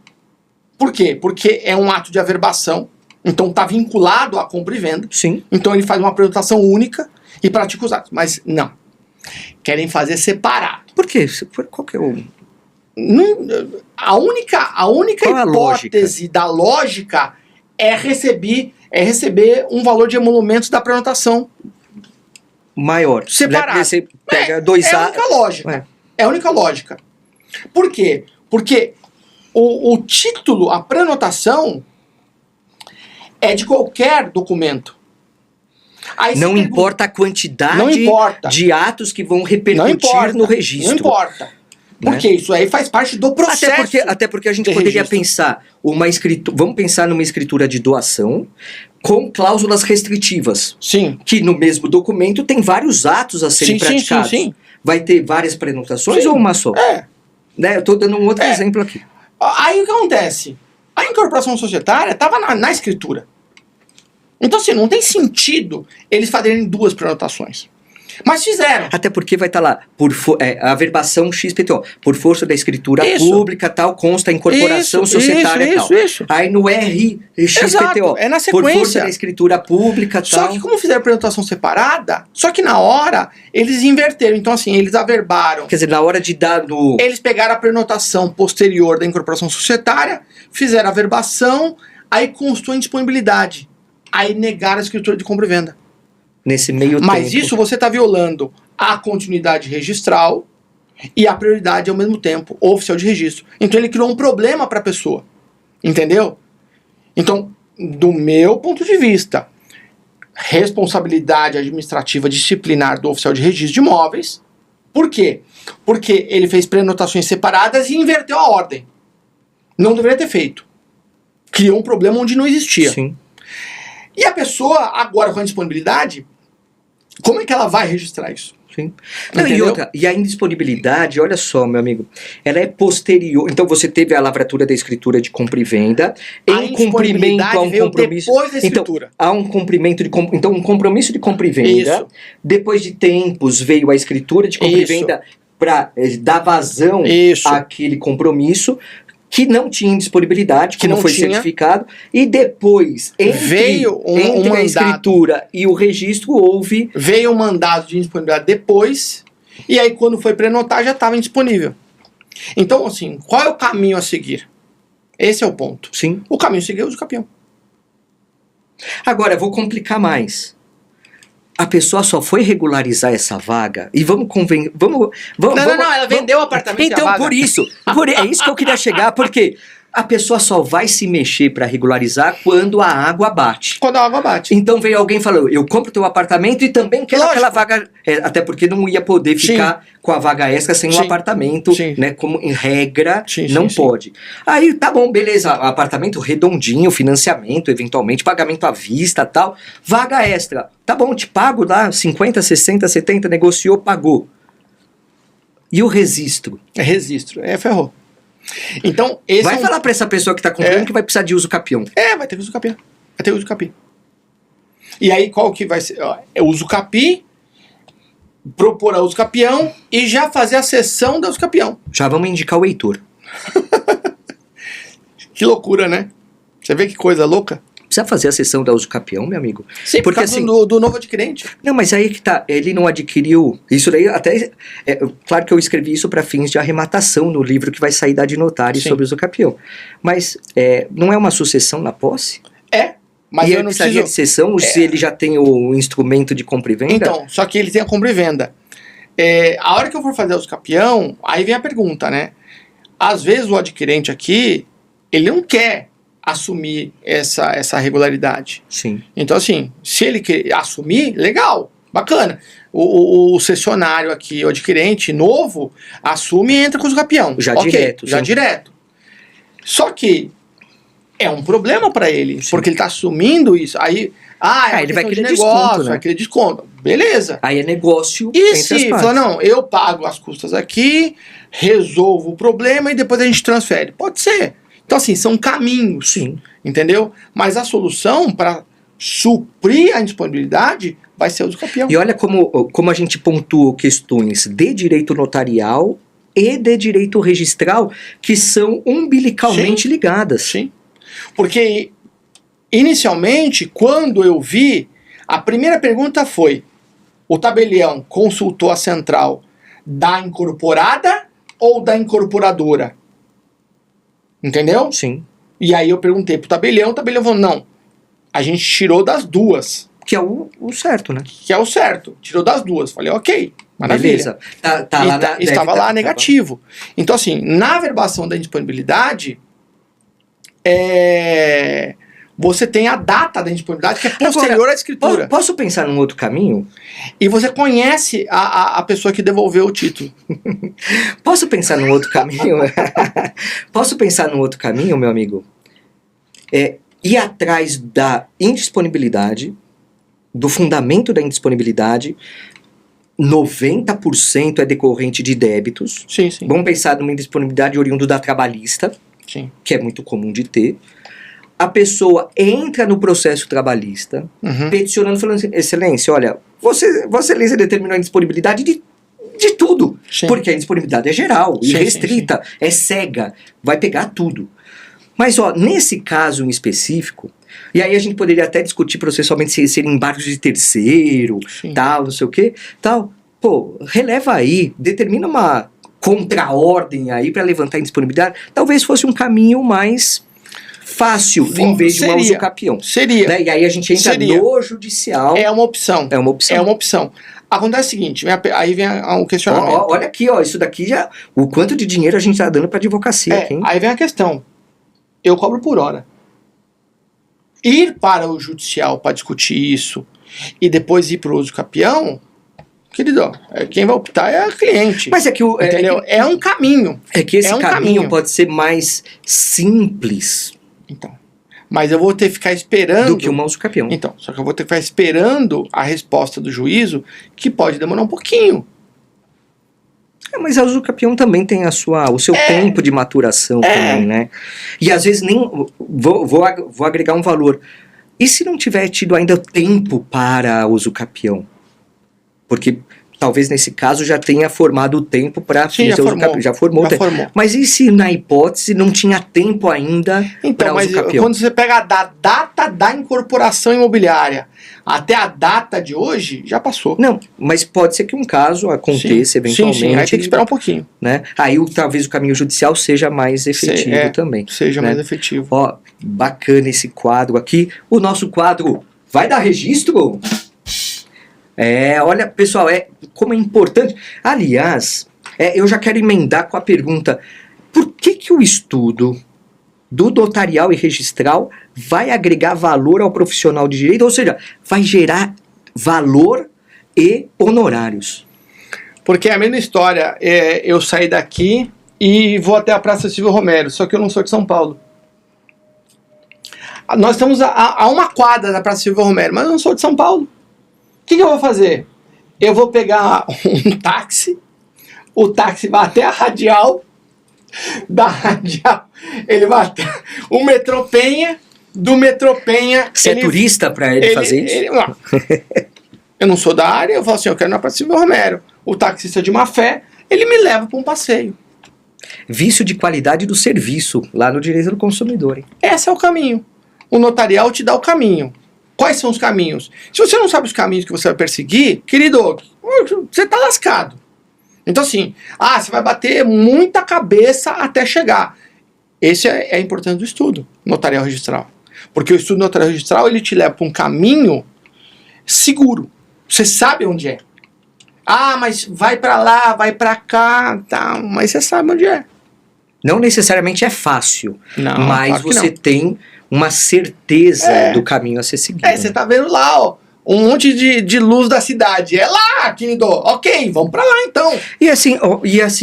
Por quê? Porque é um ato de averbação. Então está vinculado à compra e venda. Sim. Então ele faz uma apresentação única e pratica os atos. Mas não. Querem fazer separado. Por quê? Qual que é o... A única hipótese da lógica é receber um valor de emolumentos da prenotação maior. Separado. Você pega dois a única lógica. É a única lógica. Por quê? Porque o título, a prenotação, é de qualquer documento. Aí não importa a quantidade de atos que vão repercutir no registro. Não importa. Porque isso aí faz parte do processo. Até porque a gente poderia pensar uma escritura. Vamos pensar numa escritura de doação com cláusulas restritivas. Sim. Que no mesmo documento tem vários atos a serem praticados. Sim. Vai ter várias prenotações ou uma só? Né? Eu estou dando um outro exemplo aqui. Aí o que acontece? A incorporação societária estava na escritura. Então, assim, não tem sentido eles fazerem 2 prenotações. Mas fizeram. Até porque vai estar lá, a averbação XPTO, por força da escritura pública, tal, consta a incorporação societária tal. Isso. Aí no RXPTO, exato, é na sequência. Por força da escritura pública, tal. Só que como fizeram a prenotação separada, só que na hora eles inverteram. Então, assim, eles averbaram. Quer dizer, na hora de dar no... Eles pegaram a prenotação posterior da incorporação societária, fizeram a averbação, aí constou a indisponibilidade. Aí negaram a escritura de compra e venda. nesse meio Mas tempo. isso você está violando a continuidade registral e a prioridade ao mesmo tempo, oficial de registro. Então ele criou um problema para a pessoa. Entendeu? Então, do meu ponto de vista, responsabilidade administrativa disciplinar do oficial de registro de imóveis. Por quê? Porque ele fez prenotações separadas e inverteu a ordem. Não deveria ter feito. Criou um problema onde não existia. Sim. E a pessoa, agora com a disponibilidade, como é que ela vai registrar isso? Sim. Não, e a indisponibilidade, olha só, meu amigo, ela é posterior. Então você teve a lavratura da escritura de compra e venda, em cumprimento a um compromisso. Depois da escritura. Então, há um cumprimento de então um compromisso de compra e venda. Isso. Depois de tempos veio a escritura de compra e venda para dar vazão àquele compromisso. Que não tinha disponibilidade, que não foi certificado, e depois, veio entre a escritura e o registro, veio um mandado de indisponibilidade depois, e aí quando foi prenotar já estava indisponível. Então, assim, qual é o caminho a seguir? Esse é o ponto. Sim. O caminho a seguir é o uso capião. Agora, eu vou complicar mais. A pessoa só foi regularizar essa vaga e vamos não, ela vendeu o apartamento. Então, é isso que eu queria chegar, porque a pessoa só vai se mexer para regularizar quando a água bate. Quando a água bate. Então veio alguém e falou, eu compro teu apartamento e também quero aquela vaga, até porque não ia poder ficar com a vaga extra sem um apartamento, né, como em regra, não pode. Aí, tá bom, beleza, apartamento redondinho, financiamento, eventualmente, pagamento à vista, tal, vaga extra. Tá bom, te pago lá, 50, 60, 70, negociou, pagou. E o registro? Ferrou. Então, esse vai falar pra essa pessoa que tá comprando que vai precisar de uso capião. Vai ter uso capião. E aí, qual que vai ser? É uso capi, propor a uso capião e já fazer a cessão da uso capião. Já vamos indicar o Heitor. Que loucura, né? Você vê que coisa louca? Precisa fazer a cessão da uso capião, meu amigo? Sim, porque assim, do novo adquirente. Não, mas aí que tá, ele não adquiriu, isso daí até, claro que eu escrevi isso para fins de arrematação no livro que vai sair da Adnotário sobre o uso capião, mas não é uma sucessão na posse? Mas e eu ele não precisaria de cessão se ele já tem o instrumento de compra e venda? Então, só que ele tem a compra e venda. A hora que eu for fazer o uso capião, aí vem a pergunta, né? Às vezes o adquirente aqui, ele não quer assumir essa regularidade. Sim. Então, assim, se ele quer assumir, legal, bacana. O cessionário aqui, o adquirente novo, assume e entra com o capião. Já direto. Só que é um problema para ele, porque ele está assumindo isso. Aí, ele vai querer desconto, né? Vai querer desconto. Beleza. Aí é negócio e entre se fala, não, eu pago as custas aqui, resolvo o problema e depois a gente transfere. Pode ser. Então, assim, são caminhos, entendeu? Mas a solução para suprir a indisponibilidade vai ser o uso capião. E olha como a gente pontuou questões de direito notarial e de direito registral que são umbilicalmente ligadas. Sim. Porque, inicialmente, quando eu vi, a primeira pergunta foi, o tabelião consultou a central da incorporada ou da incorporadora? Entendeu? Sim. E aí eu perguntei pro tabelião, o tabelião falou, não, a gente tirou das duas. Que é o certo, né? Que é o certo, tirou das duas. Falei, ok, maravilha. Beleza. Estava lá negativo. Então, assim, na verbação da indisponibilidade, você tem a data da indisponibilidade que é posterior à escritura. Posso pensar num outro caminho? E você conhece a pessoa que devolveu o título. Posso pensar num outro caminho? Posso pensar num outro caminho, meu amigo? Ir atrás da indisponibilidade, do fundamento da indisponibilidade. 90% é decorrente de débitos. Sim. Vamos pensar numa indisponibilidade oriundo da trabalhista, que é muito comum de ter. A pessoa entra no processo trabalhista, peticionando, falando assim, excelência, olha, Vossa Excelência determinou a indisponibilidade de tudo, porque a indisponibilidade é geral, irrestrita, é cega, vai pegar tudo. Mas, nesse caso em específico, e aí a gente poderia até discutir processualmente se seriam embargos de terceiro, tal, não sei o que, tal. Pô, releva aí, determina uma contra-ordem aí para levantar a indisponibilidade, talvez fosse um caminho mais fácil, em vez de uma Seria. usucapião. Seria. Né? E aí a gente entra Seria. no judicial. É uma opção. É uma opção. É uma opção. Acontece o seguinte, aí vem um questionamento. Olha aqui, isso daqui já... O quanto de dinheiro a gente tá dando pra advocacia aqui, hein? Aí vem a questão. Eu cobro por hora. Ir para o judicial para discutir isso e depois ir para o usucapião, querido, quem vai optar é a cliente. Mas é que o... Entendeu? É um caminho. É que esse É um caminho caminho. pode ser mais simples Então. Mas eu vou ter que ficar esperando. do que uma usucapião. Então, só que eu vou ter que ficar esperando a resposta do juízo, que pode demorar um pouquinho. Mas a usucapião também tem o seu tempo de maturação também, né? E às vezes nem... Vou agregar um valor. E se não tiver tido ainda tempo para a usucapião? Porque talvez nesse caso já tenha formado o tempo para Sim, já formou. Mas e se na hipótese não tinha tempo ainda Então, para mas usucapião? quando você pega da data da incorporação imobiliária até a data de hoje, já passou. Não, mas pode ser que um caso aconteça eventualmente. Sim, aí tem que esperar um pouquinho. Né? Aí talvez o caminho judicial seja mais efetivo também. Seja né? mais efetivo. Ó, bacana esse quadro aqui. O nosso quadro vai dar registro? Olha, pessoal, como é importante. Aliás, eu já quero emendar com a pergunta: por que o estudo do notarial e registral vai agregar valor ao profissional de direito? Ou seja, vai gerar valor e honorários? Porque é a mesma história. Eu saí daqui e vou até a Praça Silvio Romero, só que eu não sou de São Paulo. Nós estamos a uma quadra da Praça Silvio Romero, mas eu não sou de São Paulo. O que eu vou fazer? Eu vou pegar um táxi, o táxi vai até a Radial, da Radial ele vai até o Metrô Penha, do Metrô Penha... Você é turista para ele fazer isso? Não. Eu não sou da área, eu falo assim, eu quero ir na Praça Silvio Romero. O taxista de má fé, ele me leva para um passeio. Vício de qualidade do serviço, lá no direito do consumidor. Hein? Esse é o caminho. O notarial te dá o caminho. Quais são os caminhos? Se você não sabe os caminhos que você vai perseguir, querido, você tá lascado. Então assim, você vai bater muita cabeça até chegar. Esse é a importância do estudo notarial registral. Porque o estudo notarial registral, ele te leva para um caminho seguro. Você sabe onde é. Mas vai para lá, vai para cá, tá, mas você sabe onde é. Não necessariamente é fácil, não, mas claro você tem uma certeza do caminho a ser seguido. Você tá vendo lá, ó, um monte de luz da cidade. É lá, querido. Ok, vamos pra lá então. E assim,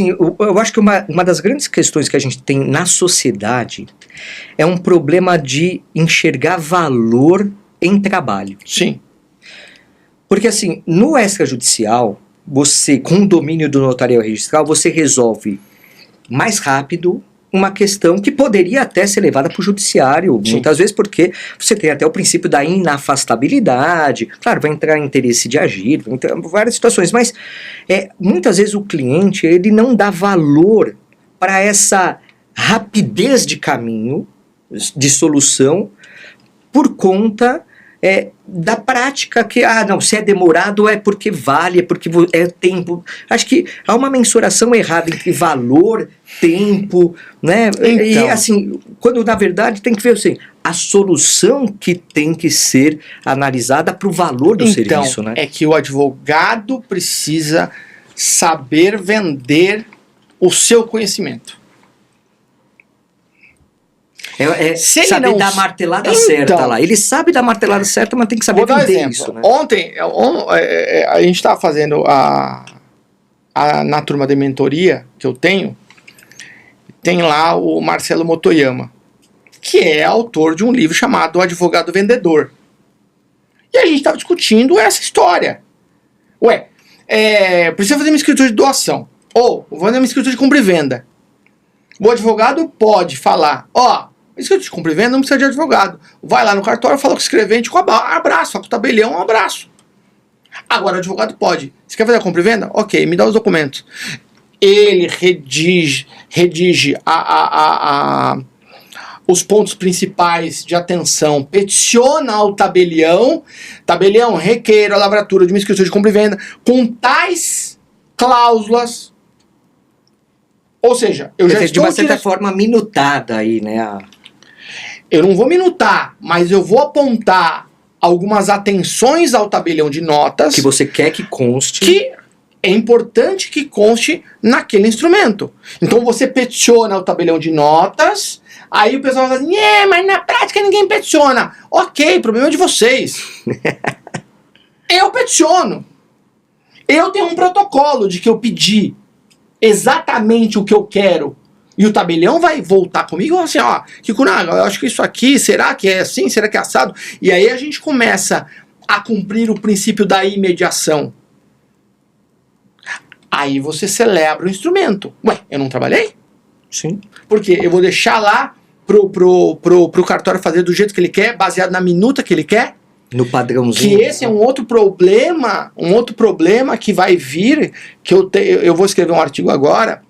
eu acho que uma das grandes questões que a gente tem na sociedade é um problema de enxergar valor em trabalho. Sim. Porque assim, no extrajudicial, você, com o domínio do notarial registral, você resolve mais rápido uma questão que poderia até ser levada para o judiciário, Sim. muitas vezes porque você tem até o princípio da inafastabilidade, claro, vai entrar interesse de agir, vai entrar várias situações, mas muitas vezes o cliente ele não dá valor para essa rapidez de caminho, de solução, por conta da prática que, não, se é demorado é porque vale, é porque é tempo. Acho que há uma mensuração errada entre valor, tempo, né? Então. E assim, quando na verdade tem que ver assim, a solução que tem que ser analisada para o valor do serviço, né? É que o advogado precisa saber vender o seu conhecimento. Saber dar a martelada certa lá. Ele sabe dar a martelada certa, mas tem que saber vender isso, né? Ontem, a gente estava fazendo na turma de mentoria que eu tenho, tem lá o Marcelo Motoyama, que é autor de um livro chamado O Advogado Vendedor. E a gente estava discutindo essa história. Precisa fazer uma escritura de doação. Ou vou fazer uma escritura de compra e venda. O advogado pode falar, escritura de compra e venda não precisa de advogado. Vai lá no cartório, fala com o escrevente, com abraço, fala com o tabelião, um abraço. Agora o advogado pode. Você quer fazer a compra e venda? Ok, me dá os documentos. Ele redige os pontos principais de atenção, peticiona ao tabelião, requeiro a lavratura de uma escritura de compra e venda com tais cláusulas. Ou seja, eu já estou de uma certa forma minutada aí, né? Eu não vou minutar, mas eu vou apontar algumas atenções ao tabelião de notas Que você quer que conste. que é importante que conste naquele instrumento. Então você peticiona o tabelião de notas, aí o pessoal fala assim, mas na prática ninguém peticiona. Ok, problema é de vocês. Eu peticiono. Eu tenho um protocolo de que eu pedi exatamente o que eu quero. E o tabelião vai voltar comigo e falar assim, Kikunaga, eu acho que isso aqui, será que é assim? Será que é assado? E aí a gente começa a cumprir o princípio da imediação. Aí você celebra o instrumento. Ué, eu não trabalhei? Sim. Porque eu vou deixar lá pro cartório fazer do jeito que ele quer, baseado na minuta que ele quer? No padrãozinho. Que esse é um outro problema que vai vir, que eu vou escrever um artigo agora,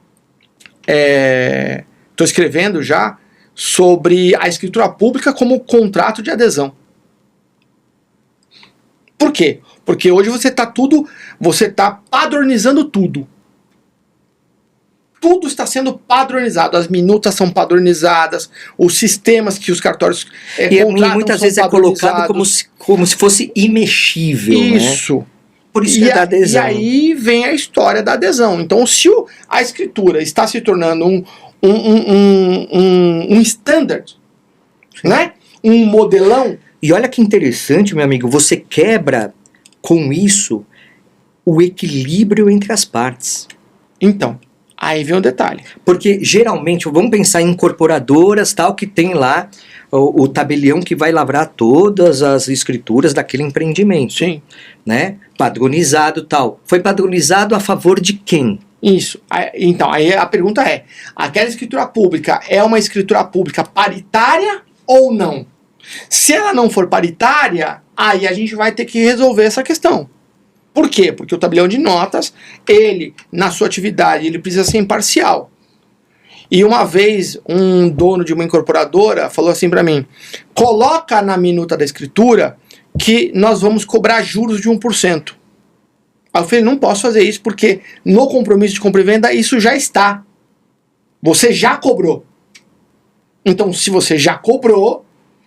estou escrevendo já, sobre a escritura pública como contrato de adesão. Por quê? Porque hoje você está padronizando tudo. Tudo está sendo padronizado, as minutas são padronizadas, os sistemas que os cartórios E muitas vezes é colocado como se fosse imexível. Isso. Né? Por isso é da adesão. E aí vem a história da adesão. Então, se a escritura está se tornando um standard, né? Um modelão. E olha que interessante, meu amigo, você quebra com isso o equilíbrio entre as partes. Então, aí vem um detalhe. Porque geralmente, vamos pensar em incorporadoras, tal, que tem lá o tabelião que vai lavrar todas as escrituras daquele empreendimento. Sim. Né? Padronizado, tal. Foi padronizado a favor de quem? Isso. Então, aí a pergunta é, aquela escritura pública é uma escritura pública paritária ou não? Se ela não for paritária, aí a gente vai ter que resolver essa questão. Por quê? Porque o tabelião de notas, ele, na sua atividade, ele precisa ser imparcial. E uma vez, um dono de uma incorporadora falou assim para mim, coloca na minuta da escritura que nós vamos cobrar juros de 1%. Aí eu falei, não posso fazer isso porque no compromisso de compra e venda isso já está. Você já cobrou. Então, se você já cobrou,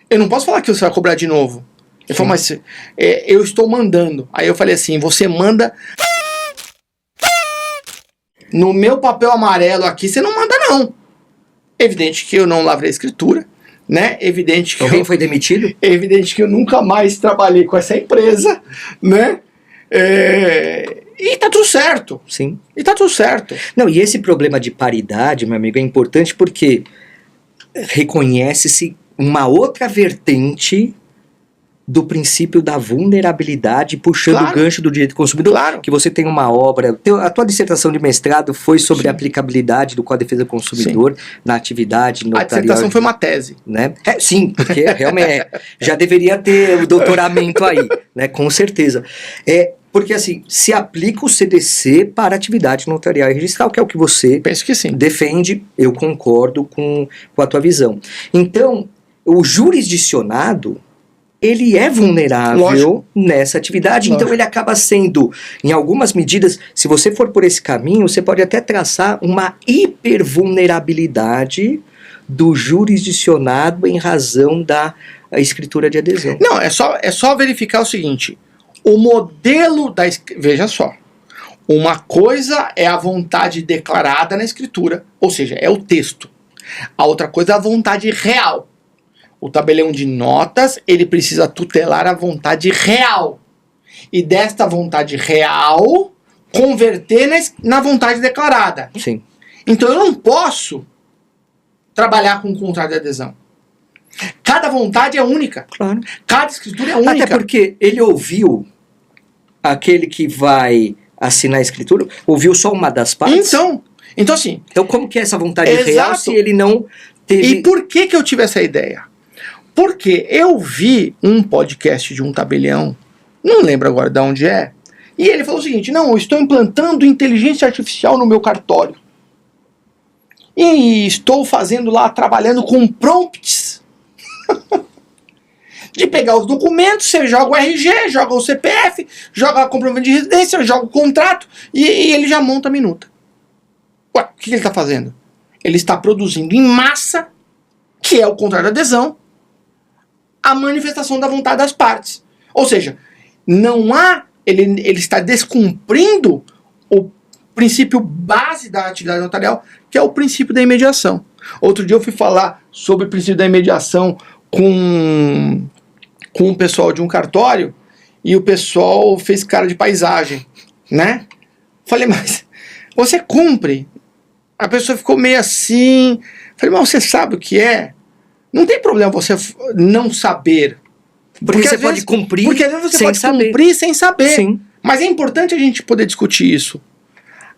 eu não posso falar que você vai cobrar de novo. Ele falou, mas eu estou mandando. Aí eu falei assim, você manda... No meu papel amarelo aqui, você não manda não. Evidente que eu não lavrei a escritura, né? Evidente que alguém foi demitido? É evidente que eu nunca mais trabalhei com essa empresa, né? E tá tudo certo. Sim. E tá tudo certo. Não, e esse problema de paridade, meu amigo, é importante porque reconhece-se uma outra vertente do princípio da vulnerabilidade, puxando o gancho do direito do consumidor, que você tem uma obra, a tua dissertação de mestrado foi sobre a aplicabilidade do Código de Defesa do Consumidor na atividade notarial. A dissertação foi uma tese. Né? Sim, porque realmente já deveria ter o doutoramento aí, né? Com certeza. Porque assim, se aplica o CDC para atividade notarial e registral, que é o que você penso que sim. defende, eu concordo com a tua visão. Então, o jurisdicionado, ele é vulnerável nessa atividade, então ele acaba sendo, em algumas medidas, se você for por esse caminho, você pode até traçar uma hipervulnerabilidade do jurisdicionado em razão da escritura de adesão. Não, é só verificar o seguinte, o modelo da... Veja só, uma coisa é a vontade declarada na escritura, ou seja, é o texto. A outra coisa é a vontade real. O tabelião de notas, ele precisa tutelar a vontade real. E desta vontade real, converter na vontade declarada. Sim. Então eu não posso trabalhar com contrato de adesão. Cada vontade é única. Claro. Cada escritura é única. Até porque ele ouviu, aquele que vai assinar a escritura, ouviu só uma das partes. Então assim... Então como que é essa vontade real se ele não teve... E por que eu tive essa ideia? Porque eu vi um podcast de um tabelião, não lembro agora de onde é, e ele falou o seguinte, não, eu estou implantando inteligência artificial no meu cartório. E estou fazendo lá, trabalhando com prompts. De pegar os documentos, você joga o RG, joga o CPF, joga a comprovante de residência, joga o contrato, e ele já monta a minuta. Ué, o que ele está fazendo? Ele está produzindo em massa, que é o contrato de adesão, a manifestação da vontade das partes. Ou seja, não há, ele está descumprindo o princípio base da atividade notarial, que é o princípio da imediação. Outro dia eu fui falar sobre o princípio da imediação com o pessoal de um cartório, e o pessoal fez cara de paisagem, né? Falei, mas você cumpre? A pessoa ficou meio assim. Falei, mas você sabe o que é? Não tem problema você não saber. Porque você pode cumprir porque às vezes você sem pode saber. cumprir sem saber. Sim. Mas é importante a gente poder discutir isso.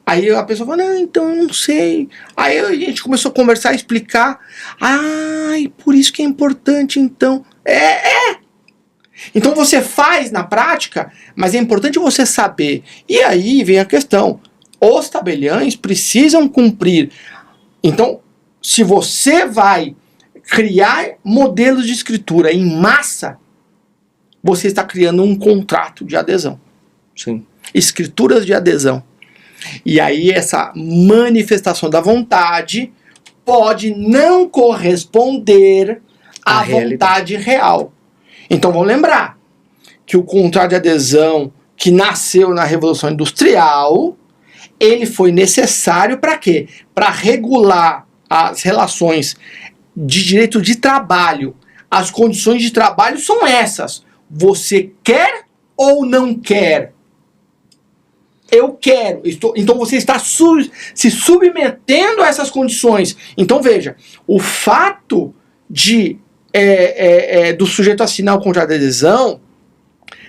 Aí a pessoa falou, não, então eu não sei. Aí a gente começou a conversar, explicar. Ai, por isso que é importante, então. Então você faz na prática, mas é importante você saber. E aí vem a questão. Os tabeliães precisam cumprir. Então, se você vai criar modelos de escritura em massa, você está criando um contrato de adesão. Sim. Escrituras de adesão. E aí essa manifestação da vontade pode não corresponder à vontade real. Então vamos lembrar que o contrato de adesão que nasceu na Revolução Industrial, ele foi necessário para quê? Para regular as relações de direito de trabalho. As condições de trabalho são essas. Você quer ou não quer? Eu quero. Então você está se submetendo a essas condições. Então veja, o fato de do sujeito assinar o contrato de adesão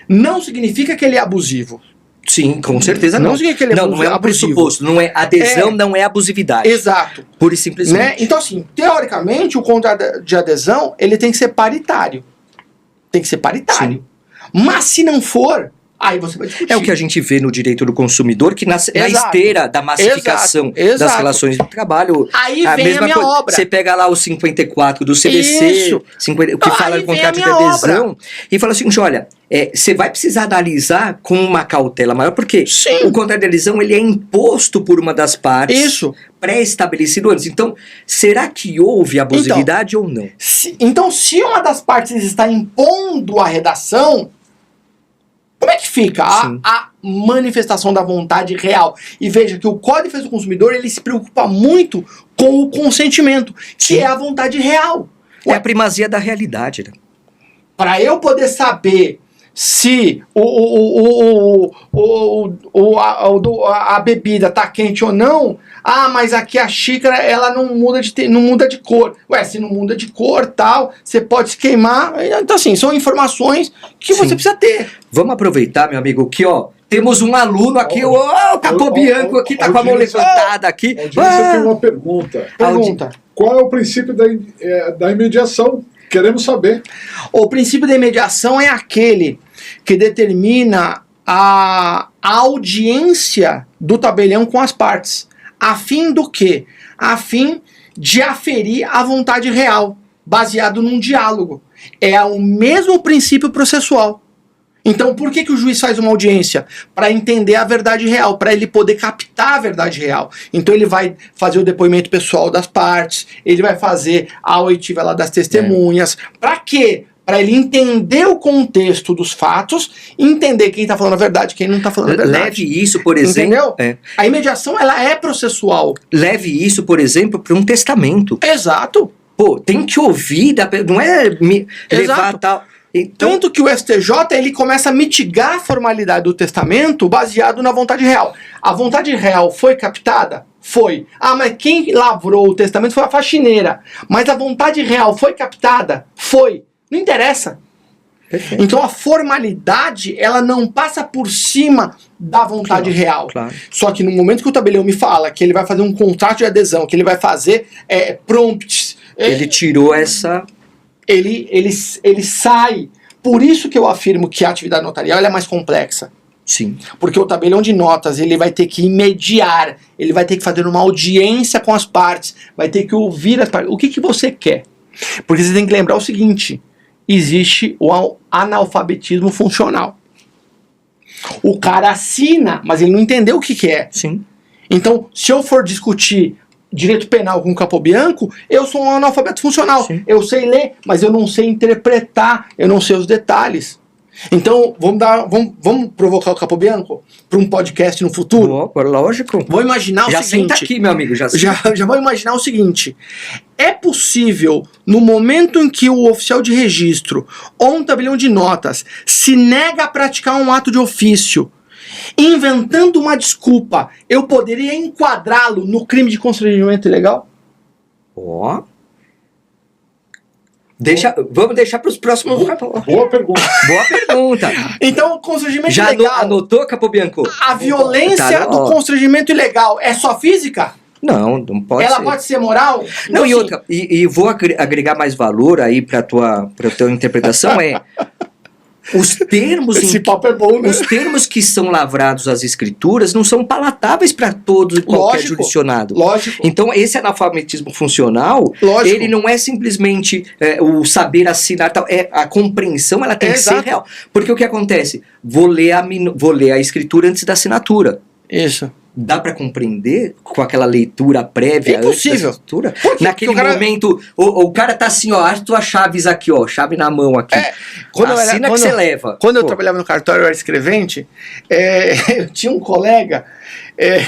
não significa que ele é abusivo. Sim, com certeza não. Não significa que ele é não é um abusivo. pressuposto. Não é adesão, não é abusividade. Exato. Pura e simplesmente. Né? Então assim, teoricamente o contrato de adesão ele tem que ser paritário. Tem que ser paritário. Sim. Mas se não for, aí você vai discutir. É o que a gente vê no direito do consumidor, que na esteira da massificação Exato. das relações de trabalho, Aí a vem mesma a minha coisa. obra. Você pega lá o 54 do CDC, Isso. 50, que fala Aí do vem contrato a de minha adesão, e fala assim, olha, você vai precisar analisar com uma cautela maior, porque Sim. o contrato de adesão ele é imposto por uma das partes, Isso. pré-estabelecido antes. Então, será que houve abusividade ou não? Então, se uma das partes está impondo a redação, como é que fica a manifestação da vontade real? E veja que o Código de Defesa do Consumidor ele se preocupa muito com o consentimento, que é a vontade real. É a primazia da realidade. Né? Para eu poder saber se a bebida está quente ou não, mas aqui a xícara ela não muda de cor. Ué, se não muda de cor tal, você pode se queimar. Então assim, são informações que você precisa ter. Vamos aproveitar, meu amigo, que temos um aluno aqui, o Capobianco aqui, tá com a mão levantada aqui. Audiência tem uma pergunta. Qual é o princípio da imediação? Queremos saber. O princípio da imediação é aquele que determina a audiência do tabelião com as partes. A fim do quê? A fim de aferir a vontade real, baseado num diálogo. É o mesmo princípio processual. Então, por que o juiz faz uma audiência? Para entender a verdade real, para ele poder captar a verdade real. Então, ele vai fazer o depoimento pessoal das partes, ele vai fazer a oitiva lá das testemunhas. Para quê? Para ele entender o contexto dos fatos, entender quem está falando a verdade e quem não está falando a verdade. Leve isso, por exemplo... Entendeu? A imediação, ela é processual. Leve isso, por exemplo, para um testamento. Exato. Pô, tem que ouvir, não é levar tal... Então, tanto que o STJ ele começa a mitigar a formalidade do testamento baseado na vontade real. A vontade real foi captada? Foi. Mas quem lavrou o testamento foi a faxineira. Mas a vontade real foi captada? Foi. Não interessa. Perfeito. Então a formalidade ela não passa por cima da vontade real. Claro. Só que no momento que o tabelião me fala que ele vai fazer um contrato de adesão, que ele vai fazer prompts... Ele tirou essa... Ele sai. Por isso que eu afirmo que a atividade notarial ela é mais complexa. Sim. Porque o tabelião de notas ele vai ter que mediar, ele vai ter que fazer uma audiência com as partes, vai ter que ouvir as partes. O que você quer? Porque você tem que lembrar o seguinte, existe o analfabetismo funcional. O cara assina, mas ele não entendeu o que é. Sim. Então, se eu for discutir direito penal com Capobianco, eu sou um analfabeto funcional. Sim. Eu sei ler, mas eu não sei interpretar, eu não sei os detalhes. Então, vamos provocar o Capobianco para um podcast no futuro? Lógico. Vou imaginar o Já seguinte... senta aqui, meu amigo. Já vou imaginar o seguinte. É possível, no momento em que o oficial de registro ou um tabelião de notas se nega a praticar um ato de ofício, inventando uma desculpa, eu poderia enquadrá-lo no crime de constrangimento ilegal? Ó. Vamos deixar para os próximos. Boa pergunta. Boa pergunta. Então, o constrangimento Já ilegal... anotou, Capobianco? A violência do constrangimento ilegal é só física? Não pode Ela ser. pode ser moral? Não, Então, e assim, outra, e vou agregar mais valor aí para tua interpretação, os termos esse papo é bom, né? os termos que são lavrados às escrituras não são palatáveis para todo e qualquer Lógico, jurisdicionado. Lógico. Então, esse analfabetismo funcional, Lógico. ele não é simplesmente o saber assinar, tal, a compreensão, ela tem que ser Exato. real. Porque o que acontece? Vou ler a escritura antes da assinatura. Isso. Dá para compreender com aquela leitura prévia antes da Impossível. escritura? Porque Naquele o cara- momento, o cara tá assim, ó, as tuas chaves aqui, ó, chave na mão aqui. Assina que você leva. Quando eu Pô, trabalhava no cartório, eu era escrevente, eu tinha um colega,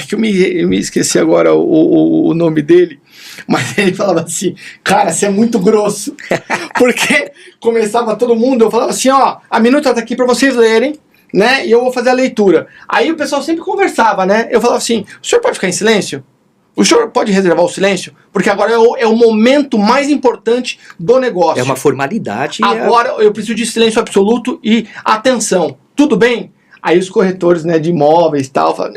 que eu me esqueci agora o nome dele, mas ele falava assim, cara, você é muito grosso. Porque começava todo mundo, eu falava assim, ó, a minuta tá aqui pra vocês lerem, né, e eu vou fazer a leitura. Aí o pessoal sempre conversava, né, eu falava assim, o senhor pode ficar em silêncio? O senhor pode reservar o silêncio? Porque agora é o momento mais importante do negócio. é uma formalidade. Agora eu preciso de silêncio absoluto e atenção. Tudo bem? Aí os corretores, né, de imóveis e tal, falam,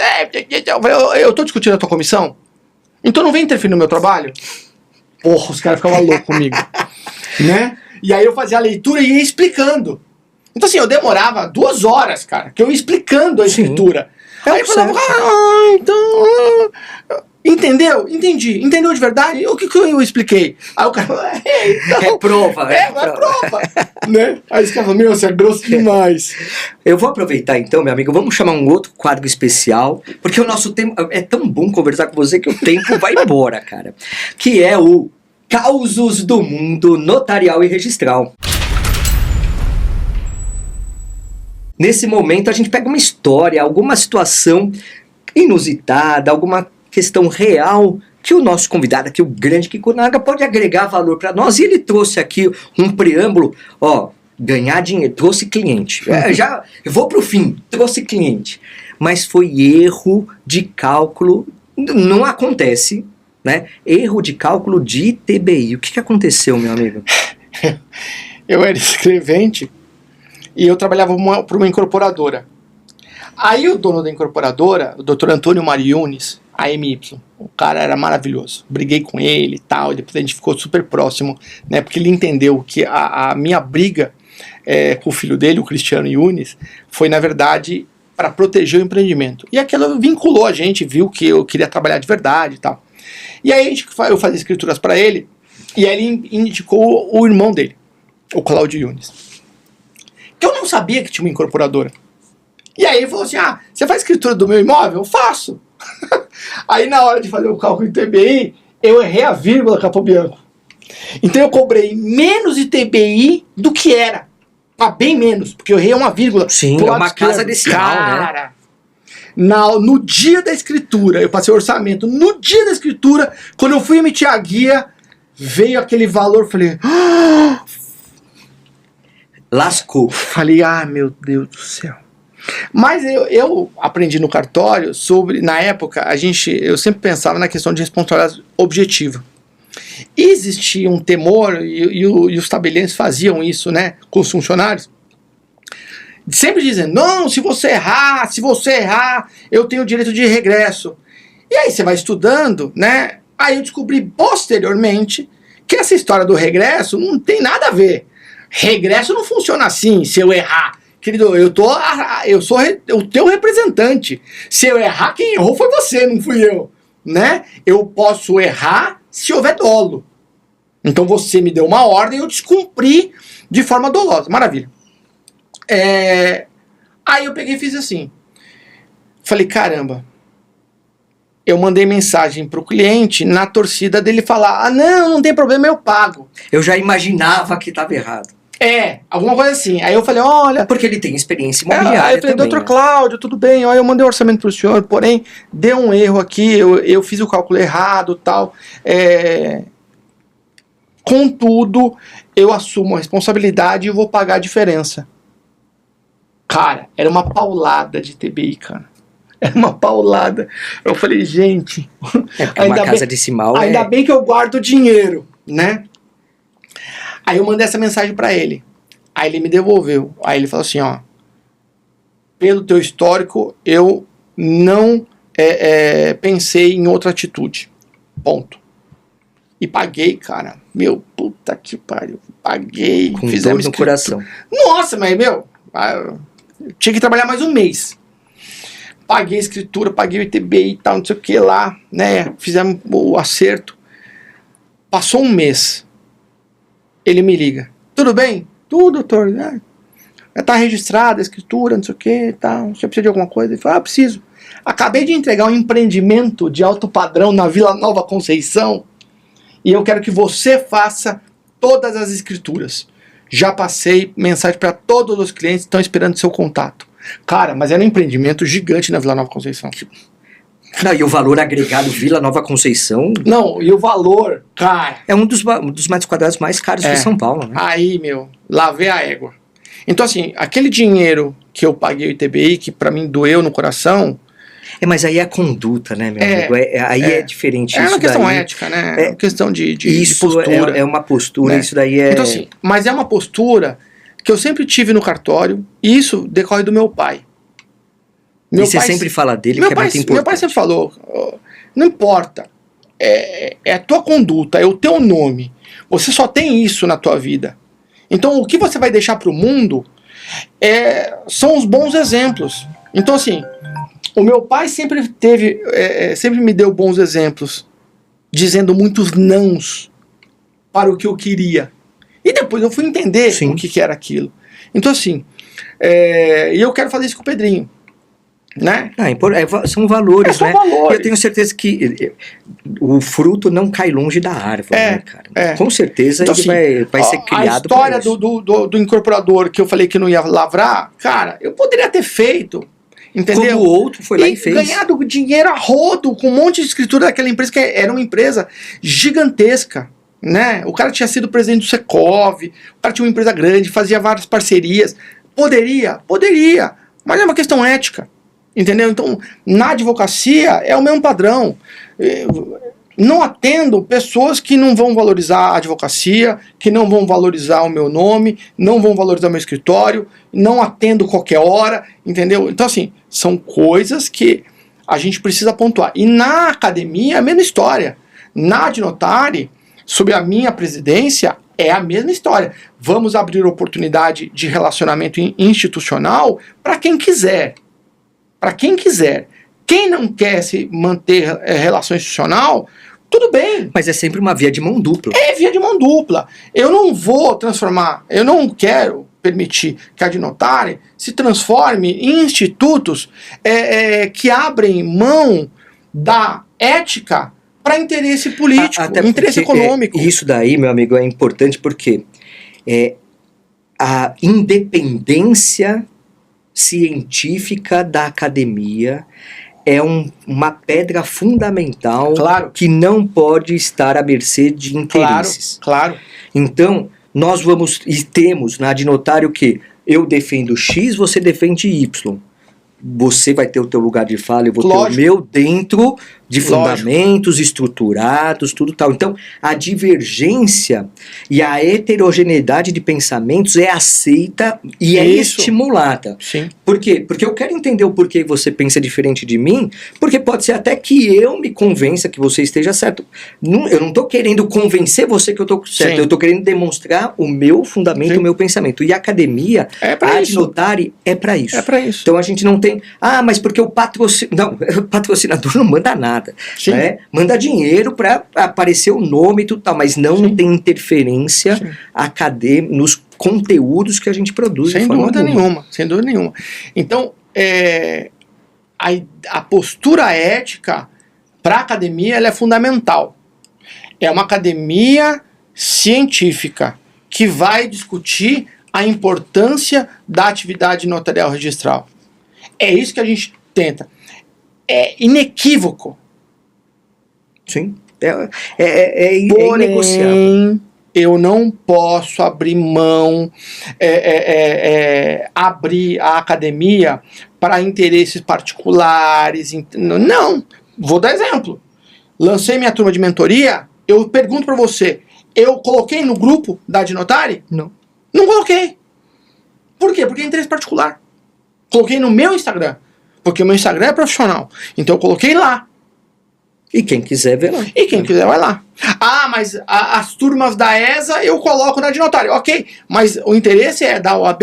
eu tô discutindo a tua comissão? Então não vem interferir no meu trabalho? Porra, os caras ficavam loucos comigo. Né? E aí eu fazia a leitura e ia explicando. Então assim, eu demorava 2 horas, cara, que eu ia explicando a Sim. escritura. Aí eu falava, então... Entendeu? Entendi. Entendeu de verdade? O que eu expliquei? Aí o cara... então, É prova. é prova. Né? Aí os caras falam, meu, você é grosso demais. Eu vou aproveitar então, meu amigo, vamos chamar um outro quadro especial, porque o nosso tempo é tão bom conversar com você que o tempo vai embora, cara. Que é o Causos do Mundo Notarial e Registral. Nesse momento a gente pega uma história, alguma situação inusitada, alguma questão real que o nosso convidado aqui, o grande Kiko Naga, pode agregar valor para nós. E ele trouxe aqui um preâmbulo, ó, ganhar dinheiro, trouxe cliente. Eu vou pro fim, trouxe cliente. Mas foi erro de cálculo, não acontece, né? Erro de cálculo de ITBI. O que aconteceu, meu amigo? Eu era escrevente e eu trabalhava para uma incorporadora. Aí o dono da incorporadora, o Dr. Antônio Mariunes, AMY, o cara era maravilhoso. Briguei com ele e tal, e depois a gente ficou super próximo, né? Porque ele entendeu que a minha briga com o filho dele, o Cristiano Yunes, foi, na verdade, para proteger o empreendimento. E aquilo vinculou a gente, viu que eu queria trabalhar de verdade e tal. E aí eu fazia escrituras para ele, e aí ele indicou o irmão dele, o Cláudio Yunes. Que eu não sabia que tinha uma incorporadora. E aí ele falou assim, você faz escritura do meu imóvel? Eu faço. Aí na hora de fazer o cálculo de ITBI, eu errei a vírgula, Capobianco. Então eu cobrei menos ITBI do que era. Bem menos, porque eu errei uma vírgula. Sim, é uma casa decimal, cara, né? No dia da escritura, eu passei o orçamento, no dia da escritura, quando eu fui emitir a guia, veio aquele valor, falei... Lascou. Falei, meu Deus do céu. Mas eu aprendi no cartório sobre, na época, eu sempre pensava na questão de responsabilidade objetiva. E existia um temor, e os tabeliães faziam isso, né, com os funcionários, sempre dizendo, não, se você errar, eu tenho direito de regresso. E aí você vai estudando, né, aí eu descobri posteriormente que essa história do regresso não tem nada a ver. Regresso não funciona assim, se eu errar. Querido, eu sou o teu representante. Se eu errar, quem errou foi você, não fui eu. Né? Eu posso errar se houver dolo. Então você me deu uma ordem e eu descumpri de forma dolosa. Maravilha. Aí eu peguei e fiz assim. Falei, caramba. eu mandei mensagem pro cliente na torcida dele falar, não tem problema, eu pago. Eu já imaginava que estava errado. Alguma coisa assim. Aí eu falei, olha... Porque ele tem experiência imobiliária Aí eu falei, também, doutor né? Cláudio, tudo bem, ó, eu mandei um orçamento pro senhor, porém, deu um erro aqui, eu fiz o cálculo errado, tal. Contudo, eu assumo a responsabilidade e vou pagar a diferença. Cara, era uma paulada de TBI, cara. Era uma paulada. Eu falei, gente... Porque uma casa decimal ainda bem que eu guardo dinheiro, né? Aí eu mandei essa mensagem pra ele. Aí ele me devolveu. Aí ele falou assim, ó... Pelo teu histórico, eu não pensei em outra atitude. Ponto. E paguei, cara. Meu, puta que pariu. Paguei. Com dor no coração. Nossa, mas, meu... Eu tinha que trabalhar mais um mês. Paguei a escritura, paguei o ITBI e tal, não sei o que lá, né? Fizemos o acerto. Passou um mês. Ele me liga. Tudo bem? Tudo, doutor. Né? Já tá registrada a escritura, não sei o que, tal. Você precisa de alguma coisa? Ele falou, preciso. Acabei de entregar um empreendimento de alto padrão na Vila Nova Conceição e eu quero que você faça todas as escrituras. Já passei mensagem para todos os clientes que estão esperando seu contato. Cara, mas era um empreendimento gigante na Vila Nova Conceição. Não, e o valor agregado Vila Nova Conceição... Não, e o valor, cara... É um dos metros quadrados mais caros de São Paulo, né? Aí, meu, lavei a égua. Então, assim, aquele dinheiro que eu paguei o ITBI, que pra mim doeu no coração... Mas aí é a conduta, né, meu amigo? Aí é diferente. É isso uma questão daí, ética, né? É uma questão de isso postura. É uma postura, né? Isso daí é... Então, assim, mas é uma postura que eu sempre tive no cartório, e isso decorre do meu pai. E você sempre fala dele, que é muito importante. Meu pai sempre falou, não importa, é a tua conduta, é o teu nome, você só tem isso na tua vida. Então o que você vai deixar para o mundo são os bons exemplos. Então assim, o meu pai sempre sempre me deu bons exemplos, dizendo muitos nãos para o que eu queria. E depois eu fui entender o que era aquilo. Então assim, e eu quero fazer isso com o Pedrinho. Né? São valores, são né? valores. Eu tenho certeza que o fruto não cai longe da árvore, né, cara? Com certeza então, ele vai ser criado. A história do incorporador que eu falei que não ia lavrar, cara, eu poderia ter feito, entendeu? Como o outro foi lá e fez. Ganhado dinheiro a rodo com um monte de escritura daquela empresa que era uma empresa gigantesca. Né? O cara tinha sido presidente do Secov, o cara tinha uma empresa grande, fazia várias parcerias. Poderia, mas é uma questão ética. Entendeu? Então, na advocacia é o mesmo padrão. Não atendo pessoas que não vão valorizar a advocacia, que não vão valorizar o meu nome, não vão valorizar o meu escritório, não atendo qualquer hora, entendeu? Então, assim, são coisas que a gente precisa pontuar. E na academia é a mesma história. Na Adnotare, sob a minha presidência, é a mesma história. Vamos abrir oportunidade de relacionamento institucional para quem quiser. Para quem quiser. Quem não quer se manter relação institucional, tudo bem. Mas é sempre uma via de mão dupla. É via de mão dupla. Eu não vou transformar, eu não quero permitir que a Adnotare se transforme em institutos que abrem mão da ética para interesse político, interesse econômico. Isso daí, meu amigo, é importante porque a independência científica da academia é uma pedra fundamental que não pode estar à mercê de interesses. Claro. Então, nós vamos e temos na Adnotare o quê? Eu defendo X, você defende Y. Você vai ter o teu lugar de fala, eu vou ter o meu dentro de fundamentos estruturados, tudo tal. Então, a divergência e a heterogeneidade de pensamentos é aceita e é estimulada. Sim. Por quê? Porque eu quero entender o porquê você pensa diferente de mim, porque pode ser até que eu me convença que você esteja certo. Eu não estou querendo convencer você que eu estou certo, eu estou querendo demonstrar o meu fundamento, o meu pensamento. E a academia, a Adnotare, é para isso. É para isso. Então a gente não tem, mas porque o patrocinador não manda nada. Né? Manda dinheiro para aparecer o nome e tudo tal, mas não tem interferência acadêmica nos conteúdos que a gente produz. Sem dúvida nenhuma. Então, a postura ética para a academia, ela é fundamental. É uma academia científica que vai discutir a importância da atividade notarial registral. É isso que a gente tenta. É inequívoco. Sim. É inegociável. Porém, eu não posso abrir mão, abrir a academia para interesses particulares. Não. Vou dar exemplo. Lancei minha turma de mentoria, eu pergunto para você, eu coloquei no grupo da Adnotare? Não. Não coloquei. Por quê? Porque é interesse particular. Coloquei no meu Instagram, porque o meu Instagram é profissional. Então eu coloquei lá. E quem quiser ver lá. E quem quiser vai lá. Ah, mas as turmas da ESA eu coloco na Adnotare. Ok, mas o interesse é da OAB,